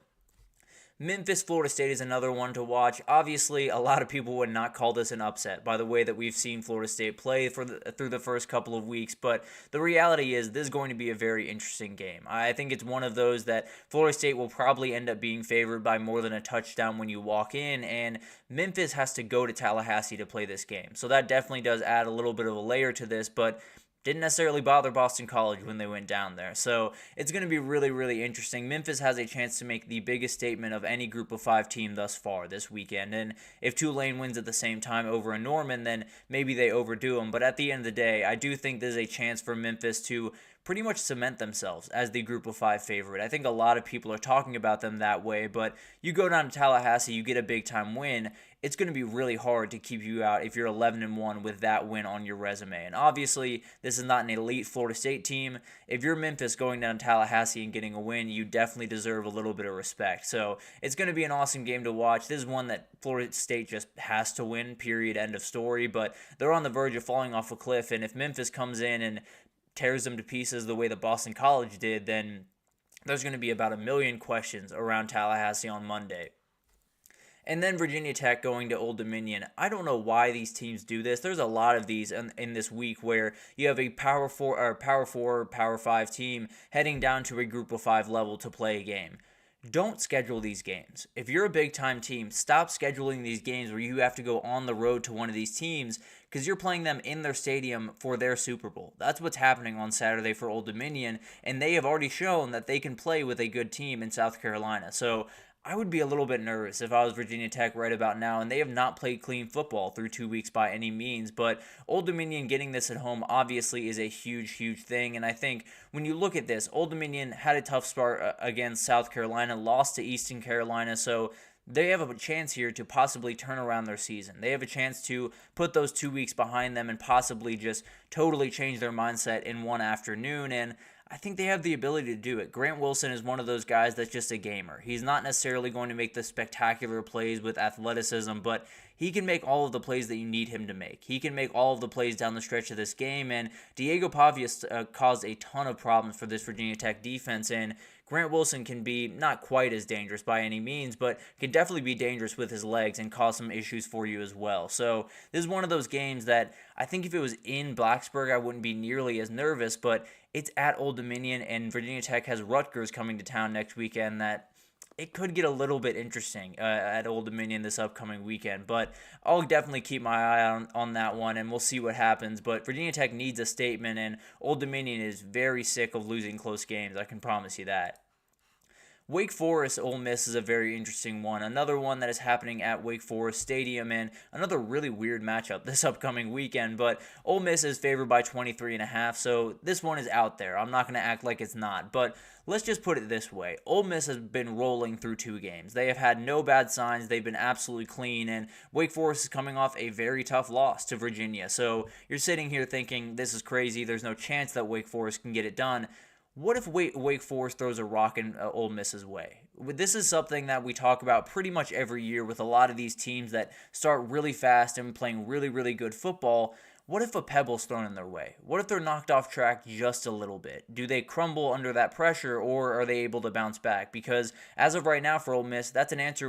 Memphis, Florida State is another one to watch. Obviously, a lot of people would not call this an upset by the way that we've seen Florida State play through the first couple of weeks, but the reality is this is going to be a very interesting game. I think it's one of those that Florida State will probably end up being favored by more than a touchdown when you walk in, and Memphis has to go to Tallahassee to play this game. So that definitely does add a little bit of a layer to this, but didn't necessarily bother Boston College when they went down there. So it's going to be really, really interesting. Memphis has a chance to make the biggest statement of any Group of 5 team thus far this weekend. And if Tulane wins at the same time over a Norman, then maybe they overdo them. But at the end of the day, I do think there's a chance for Memphis to pretty much cement themselves as the Group of 5 favorite. I think a lot of people are talking about them that way, but you go down to Tallahassee, you get a big-time win, it's going to be really hard to keep you out if you're 11-1 with that win on your resume. And obviously, this is not an elite Florida State team. If you're Memphis going down to Tallahassee and getting a win, you definitely deserve a little bit of respect. So it's going to be an awesome game to watch. This is one that Florida State just has to win, period, end of story. But they're on the verge of falling off a cliff, and if Memphis comes in and tears them to pieces the way that Boston College did, then there's going to be about a million questions around Tallahassee on Monday. And then Virginia Tech going to Old Dominion. I don't know why these teams do this. There's a lot of these in this week where you have a Power 4, Power 5 team heading down to a Group of 5 level to play a game. Don't schedule these games. If you're a big-time team, stop scheduling these games where you have to go on the road to one of these teams because you're playing them in their stadium for their Super Bowl. That's what's happening on Saturday for Old Dominion, and they have already shown that they can play with a good team in South Carolina. So I would be a little bit nervous if I was Virginia Tech right about now, and they have not played clean football through 2 weeks by any means, but Old Dominion getting this at home obviously is a huge, huge thing, and I think when you look at this, Old Dominion had a tough start against South Carolina, lost to Eastern Carolina, so they have a chance here to possibly turn around their season. They have a chance to put those 2 weeks behind them and possibly just totally change their mindset in one afternoon, and I think they have the ability to do it. Grant Wilson is one of those guys that's just a gamer. He's not necessarily going to make the spectacular plays with athleticism, but he can make all of the plays that you need him to make. He can make all of the plays down the stretch of this game, and Diego Pavia caused a ton of problems for this Virginia Tech defense, and Grant Wilson can be not quite as dangerous by any means, but can definitely be dangerous with his legs and cause some issues for you as well. So this is one of those games that I think if it was in Blacksburg, I wouldn't be nearly as nervous, but it's at Old Dominion, and Virginia Tech has Rutgers coming to town next weekend that it could get a little bit interesting at Old Dominion this upcoming weekend, but I'll definitely keep my eye on that one, and we'll see what happens. But Virginia Tech needs a statement, and Old Dominion is very sick of losing close games. I can promise you that. Wake Forest Ole Miss is a very interesting one. Another one that is happening at Wake Forest Stadium, and another really weird matchup this upcoming weekend. But Ole Miss is favored by 23.5, so this one is out there. I'm not going to act like it's not, but let's just put it this way. Ole Miss has been rolling through 2 games. They have had no bad signs. They've been absolutely clean, and Wake Forest is coming off a very tough loss to Virginia. So you're sitting here thinking, this is crazy. There's no chance that Wake Forest can get it done. What if Wake Forest throws a rock in Ole Miss's way? This is something that we talk about pretty much every year with a lot of these teams that start really fast and playing really, really good football. What if a pebble's thrown in their way? What if they're knocked off track just a little bit? Do they crumble under that pressure, or are they able to bounce back? Because as of right now for Ole Miss, that's that's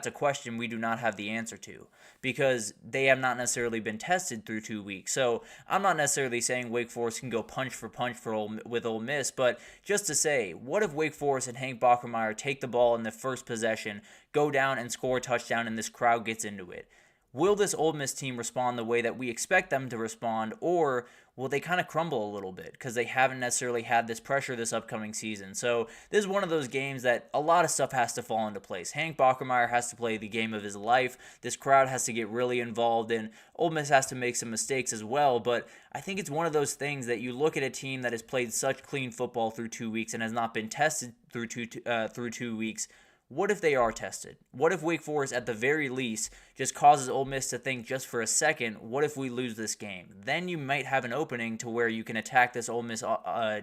a question we do not have the answer to, because they have not necessarily been tested through 2 weeks. So I'm not necessarily saying Wake Forest can go punch for punch with Ole Miss, but just to say, what if Wake Forest and Hank Bachmeier take the ball in the first possession, go down and score a touchdown, and this crowd gets into it? will this Ole Miss team respond the way that we expect them to respond, or will they kind of crumble a little bit because they haven't necessarily had this pressure this upcoming season? So this is one of those games that a lot of stuff has to fall into place. Hank Bachmeier has to play the game of his life. This crowd has to get really involved, and Ole Miss has to make some mistakes as well. But I think it's one of those things that you look at a team that has played such clean football through 2 weeks and has not been tested through 2 weeks. What if they are tested? What if Wake Forest, at the very least, just causes Ole Miss to think just for a second, what if we lose this game? Then you might have an opening to where you can attack this Ole Miss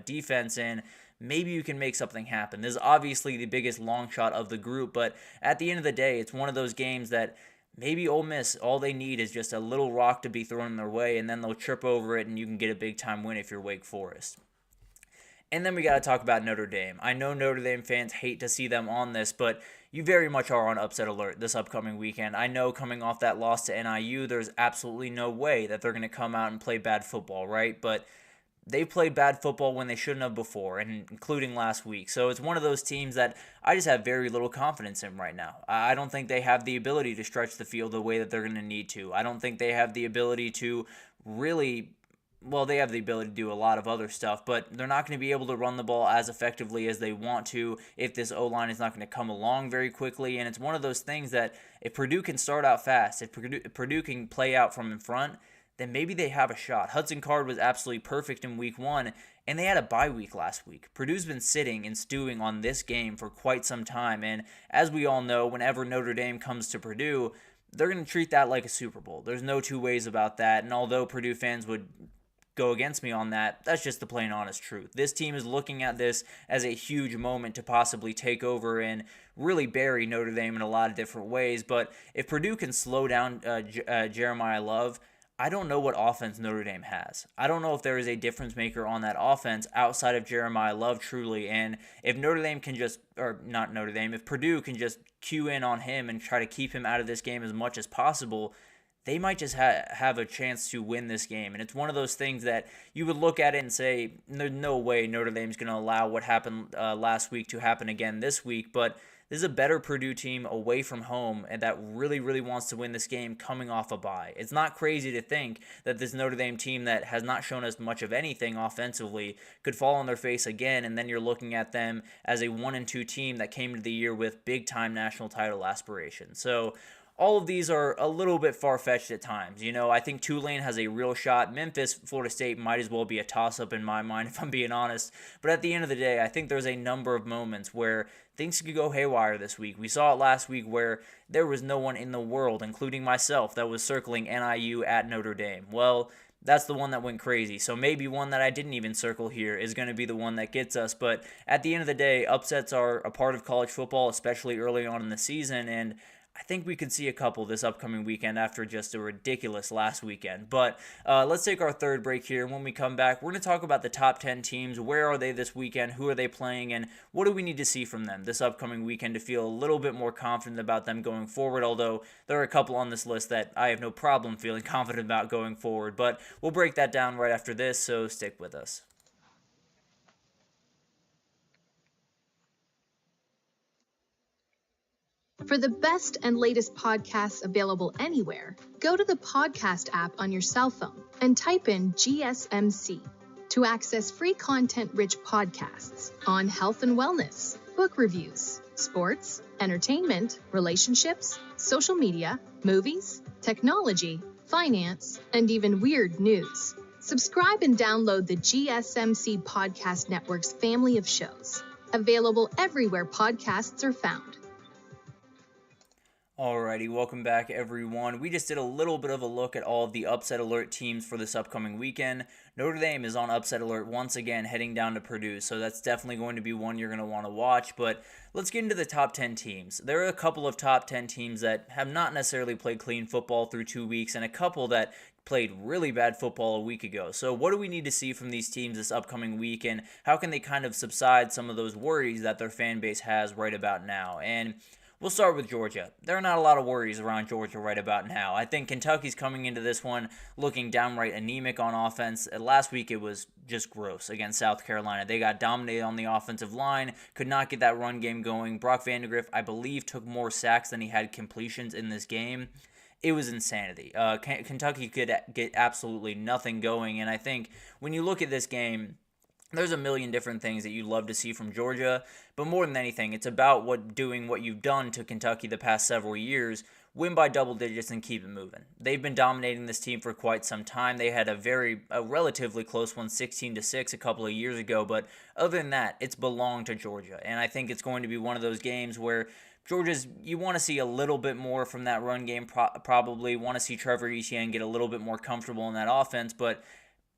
defense and maybe you can make something happen. This is obviously the biggest long shot of the group, but at the end of the day, it's one of those games that maybe Ole Miss, all they need is just a little rock to be thrown in their way, and then they'll trip over it and you can get a big-time win if you're Wake Forest. And then we got to talk about Notre Dame. I know Notre Dame fans hate to see them on this, but you very much are on upset alert this upcoming weekend. I know coming off that loss to NIU, there's absolutely no way that they're going to come out and play bad football, right? But they played bad football when they shouldn't have before, and including last week. So it's one of those teams that I just have very little confidence in right now. I don't think they have the ability to stretch the field the way that they're going to need to. I don't think they have the ability to really... Well, they have the ability to do a lot of other stuff, but they're not going to be able to run the ball as effectively as they want to if this O-line is not going to come along very quickly. And it's one of those things that if Purdue can start out fast, if Purdue can play out from in front, then maybe they have a shot. Hudson Card was absolutely perfect in week 1, and they had a bye week last week. Purdue's been sitting and stewing on this game for quite some time, and as we all know, whenever Notre Dame comes to Purdue, they're going to treat that like a Super Bowl. There's no two ways about that, and although Purdue fans would go against me on that, that's just the plain honest truth. This team is looking at this as a huge moment to possibly take over and really bury Notre Dame in a lot of different ways, but if Purdue can slow down Jeremiah Love, I don't know what offense Notre Dame has. I don't know if there is a difference maker on that offense outside of Jeremiah Love truly, and if Notre Dame can just, or not Notre Dame, if Purdue can just cue in on him and try to keep him out of this game as much as possible, they might just have a chance to win this game. And it's one of those things that you would look at it and say, there's no way Notre Dame's going to allow what happened last week to happen again this week. But this is a better Purdue team away from home and that really, really wants to win this game coming off a bye. It's not crazy to think that this Notre Dame team that has not shown us much of anything offensively could fall on their face again, and then you're looking at them as a 1-2 team that came into the year with big-time national title aspirations. So all of these are a little bit far-fetched at times. You know, I think Tulane has a real shot. Memphis, Florida State might as well be a toss-up in my mind, if I'm being honest. But at the end of the day, I think there's a number of moments where things could go haywire this week. We saw it last week where there was no one in the world, including myself, that was circling NIU at Notre Dame. Well, that's the one that went crazy. So maybe one that I didn't even circle here is going to be the one that gets us. But at the end of the day, upsets are a part of college football, especially early on in the season, and I think we could see a couple this upcoming weekend after just a ridiculous last weekend. But let's take our third break here. When we come back, we're going to talk about the top 10 teams. Where are they this weekend? Who are they playing? And what do we need to see from them this upcoming weekend to feel a little bit more confident about them going forward? Although there are a couple on this list that I have no problem feeling confident about going forward. But we'll break that down right after this, so stick with us. For the best and latest podcasts available anywhere, go to the podcast app on your cell phone and type in GSMC to access free content-rich podcasts on health and wellness, book reviews, sports, entertainment, relationships, social media, movies, technology, finance, and even weird news. Subscribe and download the GSMC Podcast Network's family of shows, available everywhere podcasts are found. Alrighty, welcome back everyone. We just did a little bit of a look at all of the upset alert teams for this upcoming weekend. Notre Dame is on upset alert once again heading down to Purdue, so that's definitely going to be one you're going to want to watch. But let's get into the top 10 teams. There are a couple of top 10 teams that have not necessarily played clean football through 2 weeks, and a couple that played really bad football a week ago. So what do we need to see from these teams this upcoming week, and how can they kind of subside some of those worries that their fan base has right about now? And we'll start with Georgia. There are not a lot of worries around Georgia right about now. I think Kentucky's coming into this one looking downright anemic on offense. Last week it was just gross against South Carolina. They got dominated on the offensive line, could not get that run game going. Brock Vandagriff, I believe, took more sacks than he had completions in this game. it was insanity. Kentucky could get absolutely nothing going, and I think when you look at this game, there's a million different things that you'd love to see from Georgia, but more than anything, it's about doing what you've done to Kentucky the past several years. Win by double digits and keep it moving. They've been dominating this team for quite some time. They had a relatively close one, 16-6 a couple of years ago, but other than that, it's belonged to Georgia, and I think it's going to be one of those games where you want to see a little bit more from that run game, probably want to see Trevor Etienne get a little bit more comfortable in that offense, but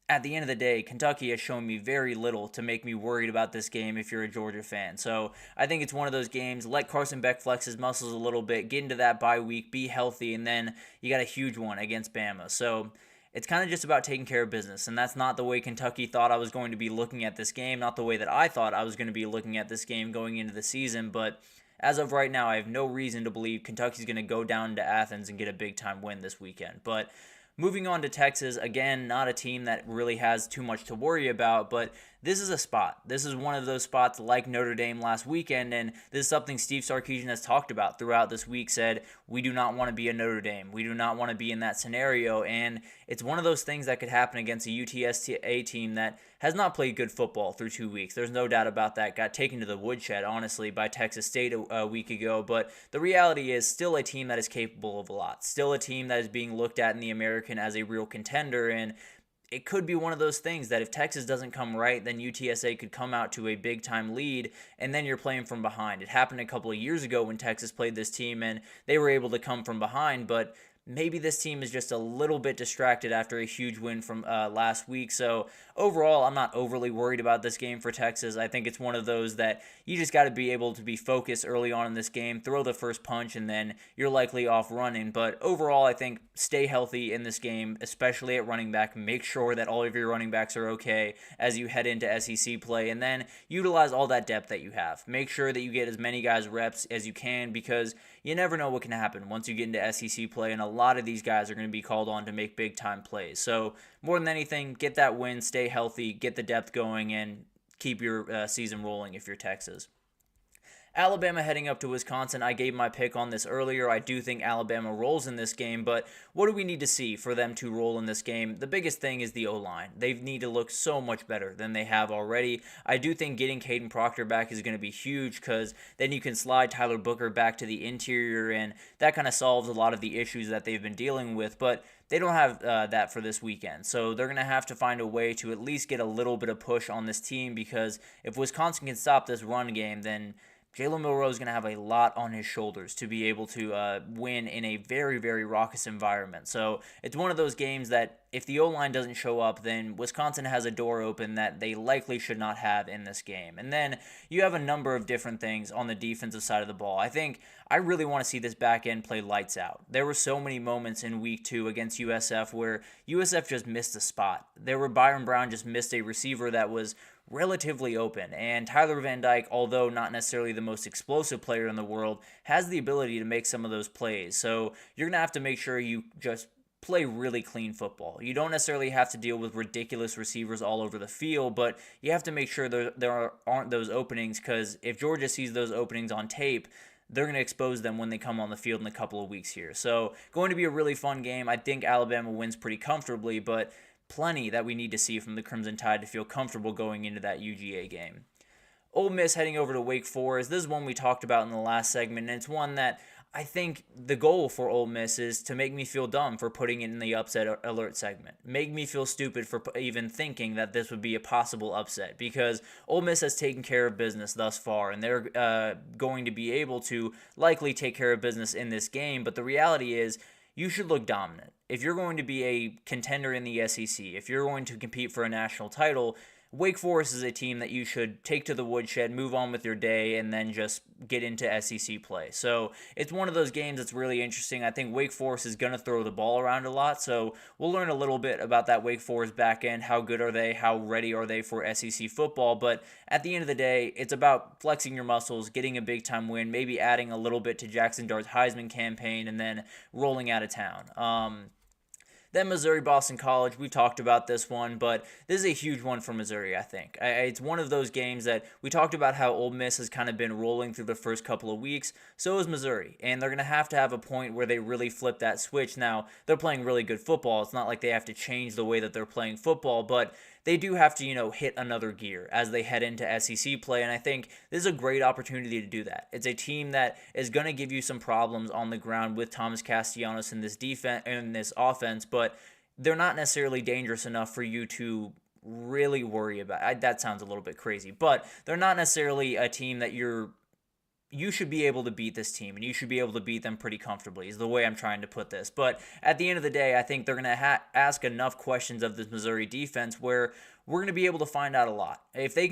at the end of the day, Kentucky has shown me very little to make me worried about this game if you're a Georgia fan. So I think it's one of those games, let Carson Beck flex his muscles a little bit, get into that bye week, be healthy, and then you got a huge one against Bama. So it's kind of just about taking care of business, and that's not the way Kentucky thought I was going to be looking at this game, not the way that I thought I was going to be looking at this game going into the season, but as of right now, I have no reason to believe Kentucky's going to go down to Athens and get a big-time win this weekend. But moving on to Texas, again, not a team that really has too much to worry about, but this is a spot. This is one of those spots like Notre Dame last weekend, and this is something Steve Sarkisian has talked about throughout this week, said, we do not want to be a Notre Dame. We do not want to be in that scenario, and it's one of those things that could happen against a UTSA team that has not played good football through 2 weeks. There's no doubt about that. Got taken to the woodshed, honestly, by Texas State a week ago, but the reality is still a team that is capable of a lot. Still a team that is being looked at in the American as a real contender, and it could be one of those things that if Texas doesn't come right, then UTSA could come out to a big-time lead, and then you're playing from behind. It happened a couple of years ago when Texas played this team, and they were able to come from behind, but maybe this team is just a little bit distracted after a huge win from last week. So overall, I'm not overly worried about this game for Texas. I think it's one of those that you just got to be able to be focused early on in this game, throw the first punch, and then you're likely off running. But overall, I think stay healthy in this game, especially at running back. Make sure that all of your running backs are okay as you head into SEC play, and then utilize all that depth that you have. Make sure that you get as many guys reps as you can, because you never know what can happen once you get into SEC play, and a lot of these guys are going to be called on to make big-time plays. So more than anything, get that win, stay healthy, get the depth going, and keep your season rolling if you're Texas. Alabama heading up to Wisconsin. I gave my pick on this earlier. I do think Alabama rolls in this game, but what do we need to see for them to roll in this game? The biggest thing is the O-line. They need to look so much better than they have already. I do think getting Caden Proctor back is going to be huge, because then you can slide Tyler Booker back to the interior, and that kind of solves a lot of the issues that they've been dealing with, but they don't have that for this weekend. So they're going to have to find a way to at least get a little bit of push on this team, because if Wisconsin can stop this run game, then Jalen Milroe is going to have a lot on his shoulders to be able to win in a very, very raucous environment. So it's one of those games that if the O-line doesn't show up, then Wisconsin has a door open that they likely should not have in this game. And then you have a number of different things on the defensive side of the ball. I really want to see this back end play lights out. There were so many moments in week 2 against USF where USF just missed a spot. Byron Brown just missed a receiver that was relatively open, and Tyler Van Dyke, although not necessarily the most explosive player in the world, has the ability to make some of those plays. So you're going to have to make sure you just play really clean football. You don't necessarily have to deal with ridiculous receivers all over the field, but you have to make sure there aren't those openings, because if Georgia sees those openings on tape, they're going to expose them when they come on the field in a couple of weeks here. So going to be a really fun game. I think Alabama wins pretty comfortably, but plenty that we need to see from the Crimson Tide to feel comfortable going into that UGA game. Ole Miss heading over to Wake Forest. This is one we talked about in the last segment, and it's one that I think the goal for Ole Miss is to make me feel dumb for putting it in the upset alert segment. Make me feel stupid for even thinking that this would be a possible upset, because Ole Miss has taken care of business thus far, and they're going to be able to likely take care of business in this game, but the reality is you should look dominant. If you're going to be a contender in the SEC, if you're going to compete for a national title, Wake Forest is a team that you should take to the woodshed, move on with your day, and then just get into SEC play. So it's one of those games that's really interesting. I think Wake Forest is going to throw the ball around a lot, so we'll learn a little bit about that Wake Forest back end. How good are they? How ready are they for SEC football? But at the end of the day, it's about flexing your muscles, getting a big-time win, maybe adding a little bit to Jackson Dart's Heisman campaign, and then rolling out of town. Then Missouri-Boston College, we talked about this one, but this is a huge one for Missouri, I think. It's one of those games that we talked about how Ole Miss has kind of been rolling through the first couple of weeks. So is Missouri, and they're going to have a point where they really flip that switch. Now, they're playing really good football. It's not like they have to change the way that they're playing football, but they do have to, hit another gear as they head into SEC play, and I think this is a great opportunity to do that. It's a team that is going to give you some problems on the ground with Thomas Castellanos in this defense and this offense, but they're not necessarily dangerous enough for you to really worry about. That sounds a little bit crazy, but they're not necessarily a team that you should be able to beat this team, and you should be able to beat them pretty comfortably is the way I'm trying to put this. But at the end of the day, I think they're going to ask enough questions of this Missouri defense where we're going to be able to find out a lot. If they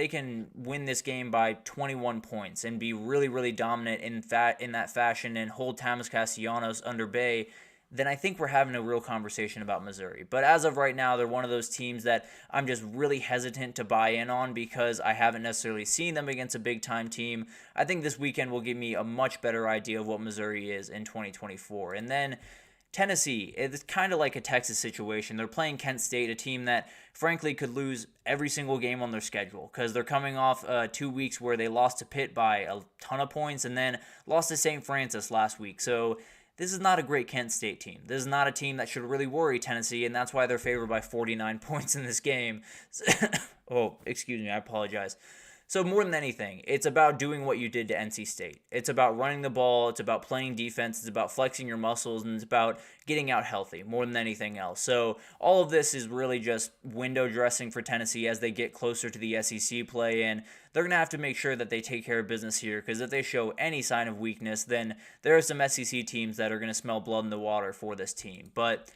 can win this game by 21 points and be really, really dominant in that fashion and hold Thomas Castellanos under bay, then I think we're having a real conversation about Missouri. But as of right now, they're one of those teams that I'm just really hesitant to buy in on because I haven't necessarily seen them against a big-time team. I think this weekend will give me a much better idea of what Missouri is in 2024. And then Tennessee, it's kind of like a Texas situation. They're playing Kent State, a team that frankly could lose every single game on their schedule because they're coming off 2 weeks where they lost to Pitt by a ton of points and then lost to St. Francis last week. So this is not a great Kent State team. This is not a team that should really worry Tennessee, and that's why they're favored by 49 points in this game. Oh, excuse me, I apologize. So more than anything, it's about doing what you did to NC State. It's about running the ball, it's about playing defense, it's about flexing your muscles, and it's about getting out healthy more than anything else. So all of this is really just window dressing for Tennessee as they get closer to the SEC play, and they're going to have to make sure that they take care of business here, because if they show any sign of weakness, then there are some SEC teams that are going to smell blood in the water for this team. But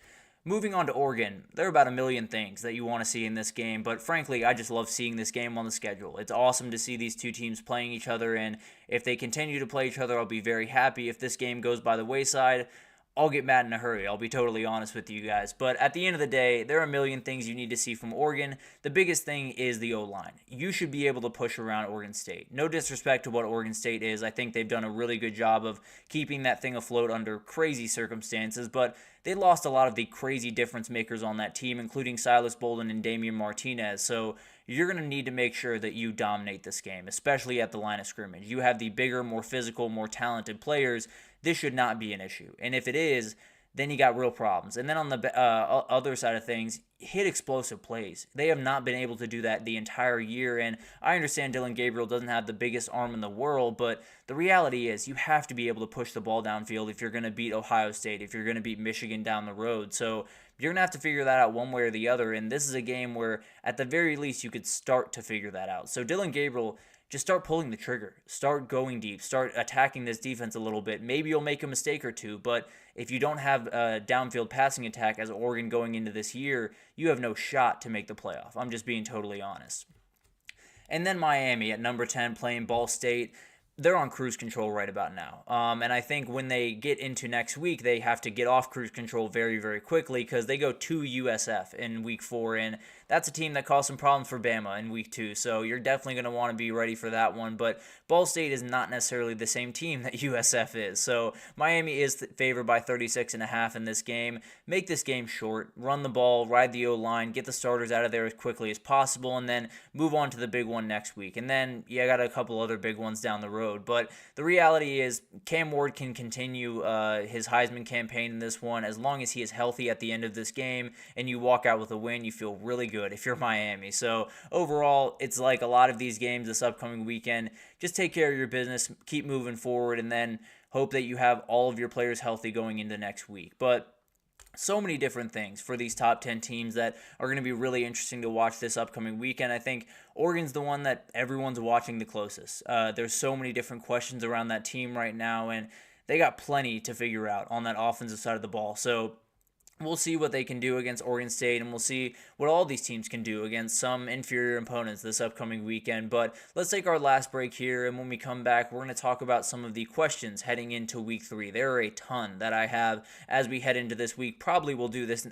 moving on to Oregon, there are about a million things that you want to see in this game, but frankly, I just love seeing this game on the schedule. It's awesome to see these two teams playing each other, and if they continue to play each other, I'll be very happy. If this game goes by the wayside, I'll get mad in a hurry. I'll be totally honest with you guys. But at the end of the day, there are a million things you need to see from Oregon. The biggest thing is the O-line. You should be able to push around Oregon State. No disrespect to what Oregon State is. I think they've done a really good job of keeping that thing afloat under crazy circumstances, but they lost a lot of the crazy difference makers on that team, including Silas Bolden and Damian Martinez. So you're going to need to make sure that you dominate this game, especially at the line of scrimmage. You have the bigger, more physical, more talented players. This should not be an issue. And if it is, then you got real problems. And then on the other side of things, hit explosive plays. They have not been able to do that the entire year. And I understand Dillon Gabriel doesn't have the biggest arm in the world, but the reality is you have to be able to push the ball downfield if you're going to beat Ohio State, if you're going to beat Michigan down the road. So you're going to have to figure that out one way or the other. And this is a game where, at the very least, you could start to figure that out. So Dillon Gabriel, just start pulling the trigger. Start going deep. Start attacking this defense a little bit. Maybe you'll make a mistake or two, but if you don't have a downfield passing attack as Oregon going into this year, you have no shot to make the playoff. I'm just being totally honest. And then Miami at number 10 playing Ball State. They're on cruise control right about now. And I think when they get into next week, they have to get off cruise control very, very quickly because they go to USF in week 4, and that's a team that caused some problems for Bama in week 2. So you're definitely going to want to be ready for that one. But Ball State is not necessarily the same team that USF is. So Miami is favored by 36.5 in this game. Make this game short. Run the ball, ride the O-line, get the starters out of there as quickly as possible, and then move on to the big one next week. And then, I got a couple other big ones down the road. But the reality is Cam Ward can continue his Heisman campaign in this one as long as he is healthy at the end of this game and you walk out with a win. You feel really good if you're Miami. So overall, it's like a lot of these games this upcoming weekend. Just take care of your business, keep moving forward, and then hope that you have all of your players healthy going into next week. But so many different things for these top 10 teams that are going to be really interesting to watch this upcoming weekend. I think Oregon's the one that everyone's watching the closest. There's so many different questions around that team right now, and they got plenty to figure out on that offensive side of the ball. So we'll see what they can do against Oregon State, and we'll see what all these teams can do against some inferior opponents this upcoming weekend. But let's take our last break here, and when we come back, we're going to talk about some of the questions heading into week 3. There are a ton that I have as we head into this week. Probably we'll do this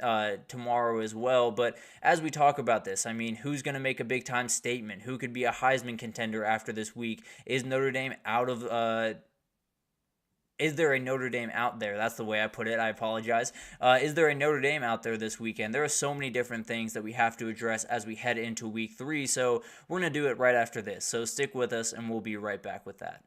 tomorrow as well, but as we talk about this, I mean, who's going to make a big-time statement? Who could be a Heisman contender after this week? Is Notre Dame out of Is there a Notre Dame out there? That's the way I put it. I apologize. Is there a Notre Dame out there this weekend? There are so many different things that we have to address as we head into week 3, so we're going to do it right after this. So stick with us, and we'll be right back with that.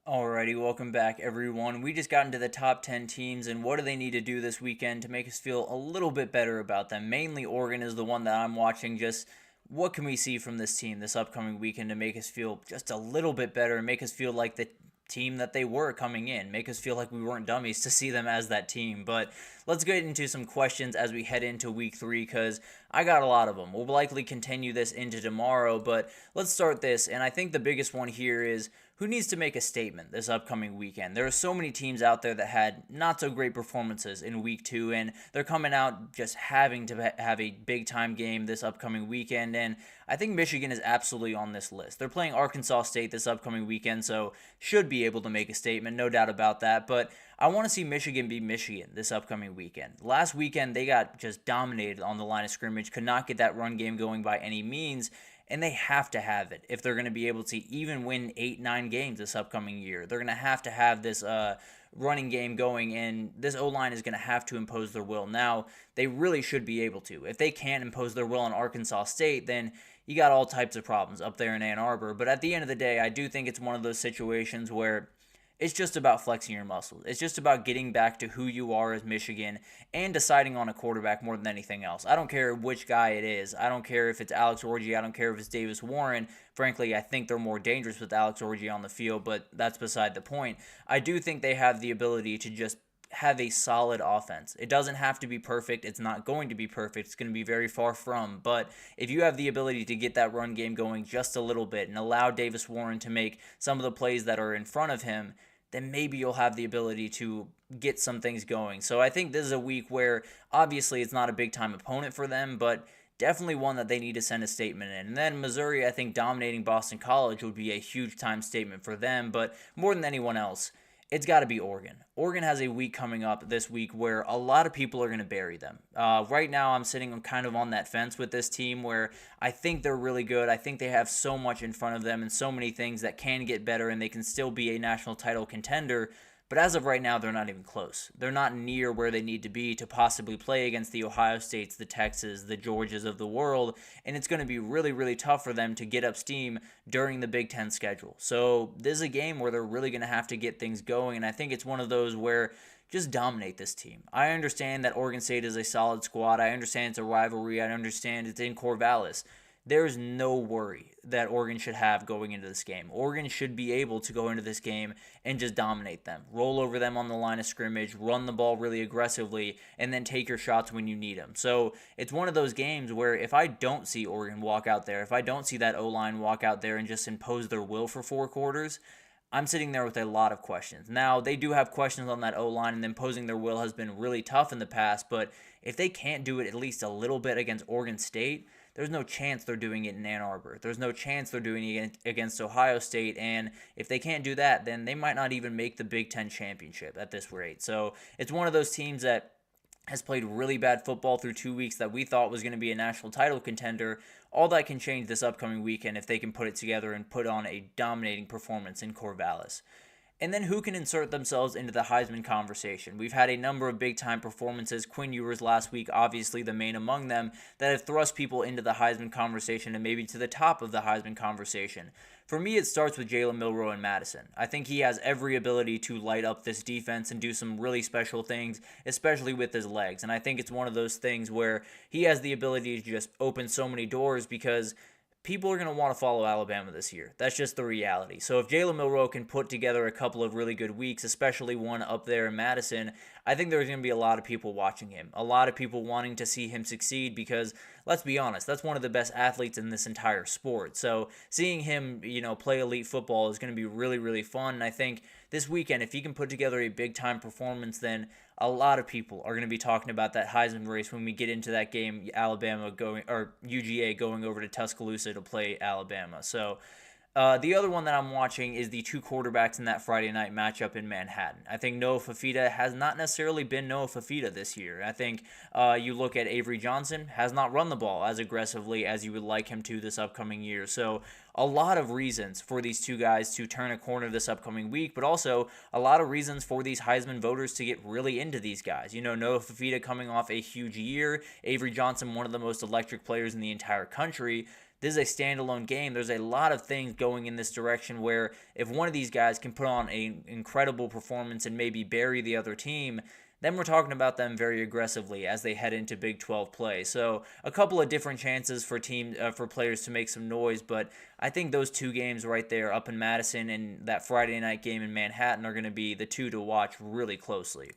Alrighty, welcome back everyone. We just got into the top 10 teams and what do they need to do this weekend to make us feel a little bit better about them. Mainly Oregon is the one that I'm watching. Just what can we see from this team this upcoming weekend to make us feel just a little bit better and make us feel like the team that they were coming in, make us feel like we weren't dummies to see them as that team. But let's get into some questions as we head into week 3 because I got a lot of them. We'll likely continue this into tomorrow, but let's start this. And I think the biggest one here is who needs to make a statement this upcoming weekend? There are so many teams out there that had not so great performances in week 2, and they're coming out just having to have a big-time game this upcoming weekend, and I think Michigan is absolutely on this list. They're playing Arkansas State this upcoming weekend, so should be able to make a statement, no doubt about that, but I want to see Michigan be Michigan this upcoming weekend. Last weekend, they got just dominated on the line of scrimmage, could not get that run game going by any means, and they have to have it if they're going to be able to even win 8-9 games this upcoming year. They're going to have this running game going, and this O-line is going to have to impose their will. Now, they really should be able to. If they can't impose their will on Arkansas State, then you got all types of problems up there in Ann Arbor. But at the end of the day, I do think it's one of those situations where it's just about flexing your muscles. It's just about getting back to who you are as Michigan and deciding on a quarterback more than anything else. I don't care which guy it is. I don't care if it's Alex Orji. I don't care if it's Davis Warren. Frankly, I think they're more dangerous with Alex Orji on the field, but that's beside the point. I do think they have the ability to just have a solid offense. It doesn't have to be perfect. It's not going to be perfect. It's going to be very far from. But if you have the ability to get that run game going just a little bit and allow Davis Warren to make some of the plays that are in front of him, then maybe you'll have the ability to get some things going. So I think this is a week where obviously it's not a big-time opponent for them, but definitely one that they need to send a statement in. And then Missouri, I think dominating Boston College would be a huge-time statement for them, but more than anyone else, it's got to be Oregon. Oregon has a week coming up this week where a lot of people are going to bury them. Right now, I'm sitting kind of on that fence with this team where I think they're really good. I think they have so much in front of them and so many things that can get better and they can still be a national title contender. But as of right now, they're not even close. They're not near where they need to be to possibly play against the Ohio States, the Texas, the Georgias of the world, and it's going to be really, really tough for them to get up steam during the Big Ten schedule. So this is a game where they're really going to have to get things going, and I think it's one of those where just dominate this team. I understand that Oregon State is a solid squad. I understand it's a rivalry. I understand it's in Corvallis. There's no worry that Oregon should have going into this game. Oregon should be able to go into this game and just dominate them. Roll over them on the line of scrimmage, run the ball really aggressively, and then take your shots when you need them. So it's one of those games where if I don't see Oregon walk out there, if I don't see that O-line walk out there and just impose their will for 4 quarters, I'm sitting there with a lot of questions. Now, they do have questions on that O-line, and imposing their will has been really tough in the past, but if they can't do it at least a little bit against Oregon State, there's no chance they're doing it in Ann Arbor. There's no chance they're doing it against Ohio State, and if they can't do that, then they might not even make the Big Ten championship at this rate. So it's one of those teams that has played really bad football through 2 weeks that we thought was going to be a national title contender. All that can change this upcoming weekend if they can put it together and put on a dominating performance in Corvallis. And then who can insert themselves into the Heisman conversation? We've had a number of big-time performances. Quinn Ewers last week, obviously the main among them, that have thrust people into the Heisman conversation and maybe to the top of the Heisman conversation. For me, it starts with Jalen Milroe and Madison. I think he has every ability to light up this defense and do some really special things, especially with his legs. And I think it's one of those things where he has the ability to just open so many doors because people are going to want to follow Alabama this year. That's just the reality. So if Jalen Milroe can put together a couple of really good weeks, especially one up there in Madison, I think there's going to be a lot of people watching him. A lot of people wanting to see him succeed because, let's be honest, that's one of the best athletes in this entire sport. So seeing him, play elite football is going to be really, really fun. And I think this weekend, if he can put together a big-time performance, then a lot of people are going to be talking about that Heisman race when we get into that game, UGA going over to Tuscaloosa to play Alabama. So the other one that I'm watching is the two quarterbacks in that Friday night matchup in Manhattan. I think Noah Fafita has not necessarily been Noah Fafita this year. I think you look at Avery Johnson, has not run the ball as aggressively as you would like him to this upcoming year. So a lot of reasons for these two guys to turn a corner this upcoming week, but also a lot of reasons for these Heisman voters to get really into these guys. Noah Fafita coming off a huge year, Avery Johnson, one of the most electric players in the entire country. This is a standalone game. There's a lot of things going in this direction where if one of these guys can put on an incredible performance and maybe bury the other team, then we're talking about them very aggressively as they head into Big 12 play. So a couple of different chances for players to make some noise, but I think those two games right there up in Madison and that Friday night game in Manhattan are going to be the two to watch really closely.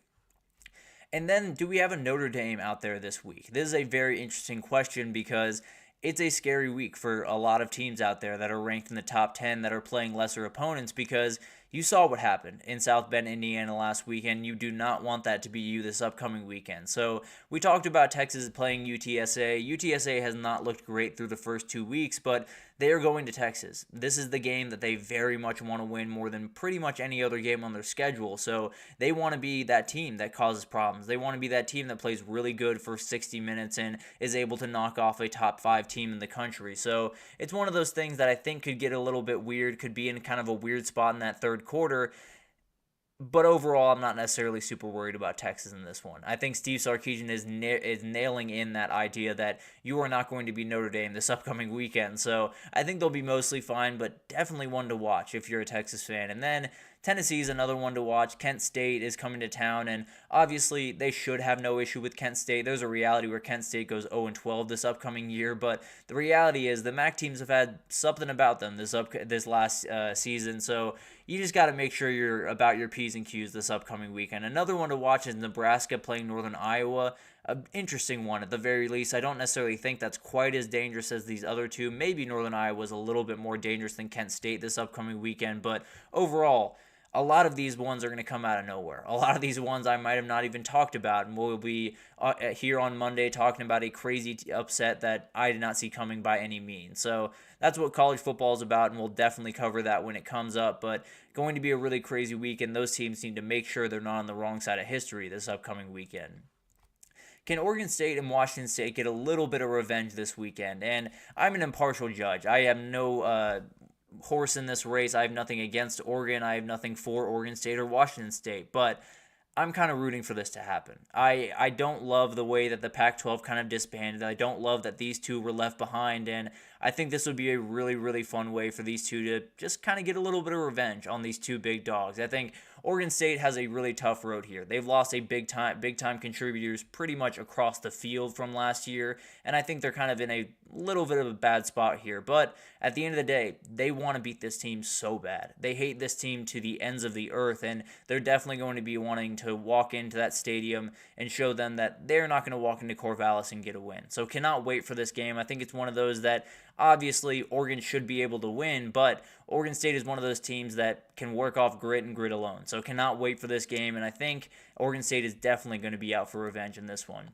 And then, do we have a Notre Dame out there this week? This is a very interesting question because it's a scary week for a lot of teams out there that are ranked in the top 10 that are playing lesser opponents because you saw what happened in South Bend, Indiana last weekend. You do not want that to be you this upcoming weekend. So we talked about Texas playing UTSA. UTSA has not looked great through the first 2 weeks, but they are going to Texas. This is the game that they very much want to win more than pretty much any other game on their schedule. So they want to be that team that causes problems. They want to be that team that plays really good for 60 minutes and is able to knock off a top 5 team in the country. So it's one of those things that I think could get a little bit weird, could be in kind of a weird spot in that third quarter. But overall, I'm not necessarily super worried about Texas in this one. I think Steve Sarkisian is nailing in that idea that you are not going to be Notre Dame this upcoming weekend. So I think they'll be mostly fine, but definitely one to watch if you're a Texas fan. And then Tennessee's another one to watch. Kent State is coming to town, and obviously they should have no issue with Kent State. There's a reality where Kent State goes 0-12 this upcoming year, but the reality is the MAC teams have had something about them this last season, so you just got to make sure you're about your P's and Q's this upcoming weekend. Another one to watch is Nebraska playing Northern Iowa. An interesting one at the very least. I don't necessarily think that's quite as dangerous as these other two. Maybe Northern Iowa is a little bit more dangerous than Kent State this upcoming weekend, but overall, a lot of these ones are going to come out of nowhere. A lot of these ones I might have not even talked about, and we'll be here on Monday talking about a crazy upset that I did not see coming by any means. So that's what college football is about, and we'll definitely cover that when it comes up. But going to be a really crazy week, and those teams need to make sure they're not on the wrong side of history this upcoming weekend. Can Oregon State and Washington State get a little bit of revenge this weekend? And I'm an impartial judge. I have no horse in this race. I have nothing against Oregon. I have nothing for Oregon State or Washington State, but I'm kind of rooting for this to happen. I don't love the way that the Pac-12 kind of disbanded. I don't love that these two were left behind, and I think this would be a really, really fun way for these two to just kind of get a little bit of revenge on these two big dogs. I think Oregon State has a really tough road here. They've lost a big time contributors pretty much across the field from last year, and I think they're kind of in a little bit of a bad spot here. But at the end of the day, they want to beat this team so bad. They hate this team to the ends of the earth, and they're definitely going to be wanting to walk into that stadium and show them that they're not going to walk into Corvallis and get a win. So cannot wait for this game. I think it's one of those that obviously Oregon should be able to win, but Oregon State is one of those teams that can work off grit and grit alone. So cannot wait for this game, and I think Oregon State is definitely going to be out for revenge in this one.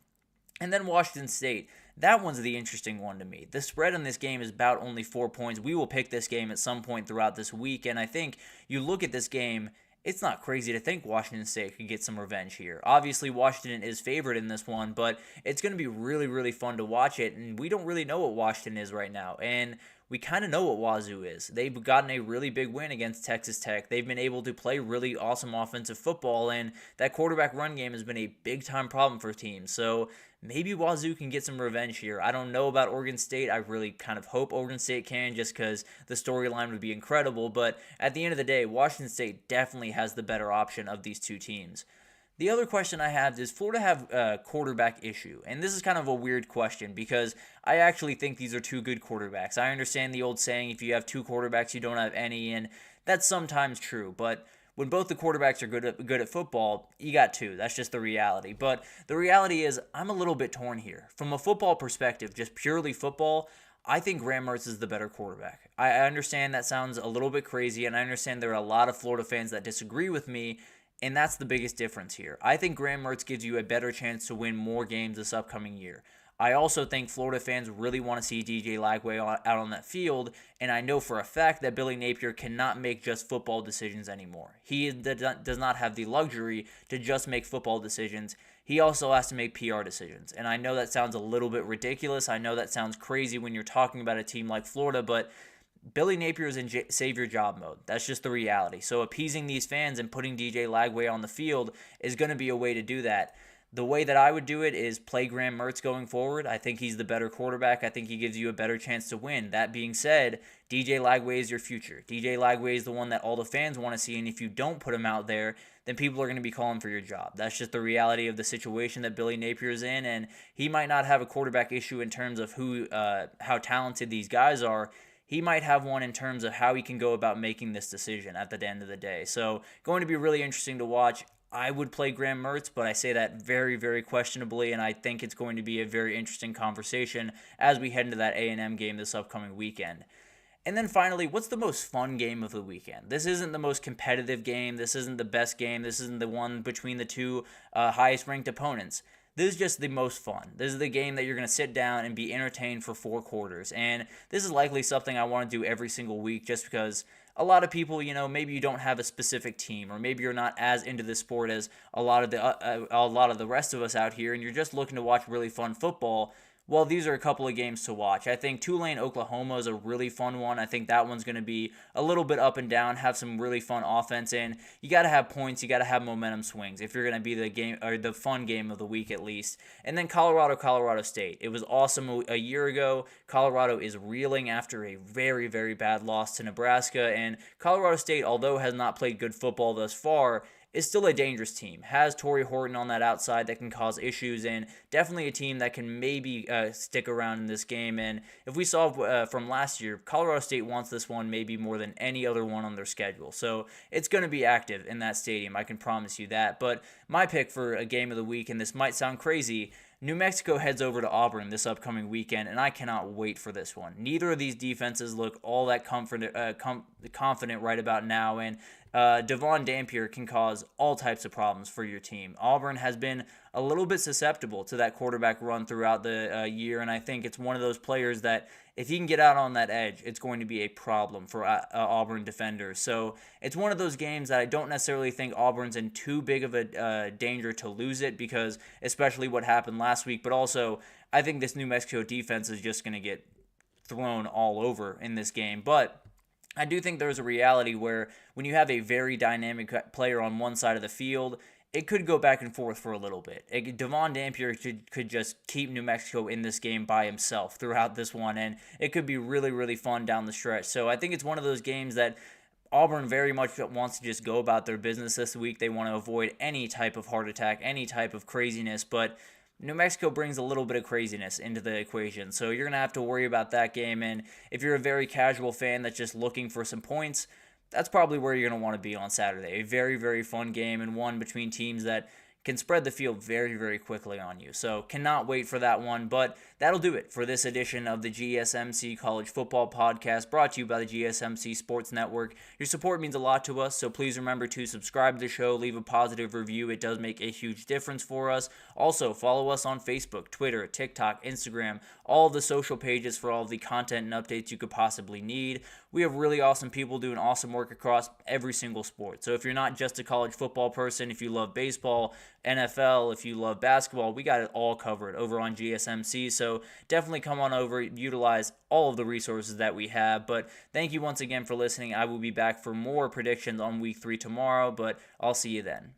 And then Washington State. That one's the interesting one to me. The spread on this game is about only 4 points. We will pick this game at some point throughout this week, and I think you look at this game, it's not crazy to think Washington State could get some revenge here. Obviously, Washington is favored in this one, but it's going to be really, really fun to watch it, and we don't really know what Washington is right now. And we kind of know what Wazoo is. They've gotten a really big win against Texas Tech. They've been able to play really awesome offensive football, and that quarterback run game has been a big-time problem for teams. So maybe Wazoo can get some revenge here. I don't know about Oregon State. I really kind of hope Oregon State can, just because the storyline would be incredible. But at the end of the day, Washington State definitely has the better option of these two teams. The other question I have, does Florida have a quarterback issue? And this is kind of a weird question because I actually think these are two good quarterbacks. I understand the old saying, if you have two quarterbacks, you don't have any, and that's sometimes true. But when both the quarterbacks are good at football, you got two. That's just the reality. But the reality is, I'm a little bit torn here. From a football perspective, just purely football, I think Graham Mertz is the better quarterback. I understand that sounds a little bit crazy, and I understand there are a lot of Florida fans that disagree with me, and that's the biggest difference here. I think Graham Mertz gives you a better chance to win more games this upcoming year. I also think Florida fans really want to see DJ Lagway out on that field, and I know for a fact that Billy Napier cannot make just football decisions anymore. He does not have the luxury to just make football decisions. He also has to make PR decisions, and I know that sounds a little bit ridiculous. I know that sounds crazy when you're talking about a team like Florida, but Billy Napier is in save your job mode. That's just the reality. So appeasing these fans and putting DJ Lagway on the field is going to be a way to do that. The way that I would do it is play Graham Mertz going forward. I think he's the better quarterback. I think he gives you a better chance to win. That being said, DJ Lagway is your future. DJ Lagway is the one that all the fans want to see, and if you don't put him out there, then people are going to be calling for your job. That's just the reality of the situation that Billy Napier is in, and he might not have a quarterback issue in terms of how talented these guys are. He might have one in terms of how he can go about making this decision at the end of the day. So going to be really interesting to watch. I would play Graham Mertz, but I say that very, very questionably, and I think it's going to be a very interesting conversation as we head into that A&M game this upcoming weekend. And then finally, what's the most fun game of the weekend? This isn't the most competitive game. This isn't the best game. This isn't the one between the two highest-ranked opponents. This is just the most fun. This is the game that you're going to sit down and be entertained for 4 quarters. And this is likely something I want to do every single week just because a lot of people, maybe you don't have a specific team, or maybe you're not as into the sport as a lot of the rest of us out here, and you're just looking to watch really fun football. Well, these are a couple of games to watch. I think Tulane, Oklahoma is a really fun one. I think that one's going to be a little bit up and down, have some really fun offense in. You got to have points. You got to have momentum swings if you're going to be the game or the fun game of the week at least. And then Colorado State. It was awesome a year ago. Colorado is reeling after a very, very bad loss to Nebraska. And Colorado State, although has not played good football thus far, is still a dangerous team. Has Torrey Horton on that outside that can cause issues, and definitely a team that can maybe stick around in this game. And if we saw from last year, Colorado State wants this one maybe more than any other one on their schedule. So it's going to be active in that stadium, I can promise you that. But my pick for a game of the week, and this might sound crazy, New Mexico heads over to Auburn this upcoming weekend, and I cannot wait for this one. Neither of these defenses look all that confident right about now, and Devon Dampier can cause all types of problems for your team. Auburn has been a little bit susceptible to that quarterback run throughout the year, and I think it's one of those players that if he can get out on that edge, it's going to be a problem for Auburn defenders. So it's one of those games that I don't necessarily think Auburn's in too big of a danger to lose it, because especially what happened last week, but also I think this New Mexico defense is just going to get thrown all over in this game. But I do think there's a reality where when you have a very dynamic player on one side of the field, it could go back and forth for a little bit. Devon Dampier could just keep New Mexico in this game by himself throughout this one, and it could be really, really fun down the stretch. So I think it's one of those games that Auburn very much wants to just go about their business this week. They want to avoid any type of heart attack, any type of craziness, but New Mexico brings a little bit of craziness into the equation. So you're going to have to worry about that game, and if you're a very casual fan that's just looking for some points, that's probably where you're going to want to be on Saturday. A very, very fun game, and one between teams that can spread the field very, very quickly on you. So cannot wait for that one. But that'll do it for this edition of the GSMC College Football Podcast, brought to you by the GSMC Sports Network. Your support means a lot to us, so please remember to subscribe to the show, leave a positive review. It does make a huge difference for us. Also, follow us on Facebook, Twitter, TikTok, Instagram, all of the social pages for all of the content and updates you could possibly need. we have really awesome people doing awesome work across every single sport. So if you're not just a college football person, if you love baseball, NFL, if you love basketball, we got it all covered over on GSMC. So definitely come on over, utilize all of the resources that we have. But thank you once again for listening. I will be back for more predictions on week 3 tomorrow, but I'll see you then.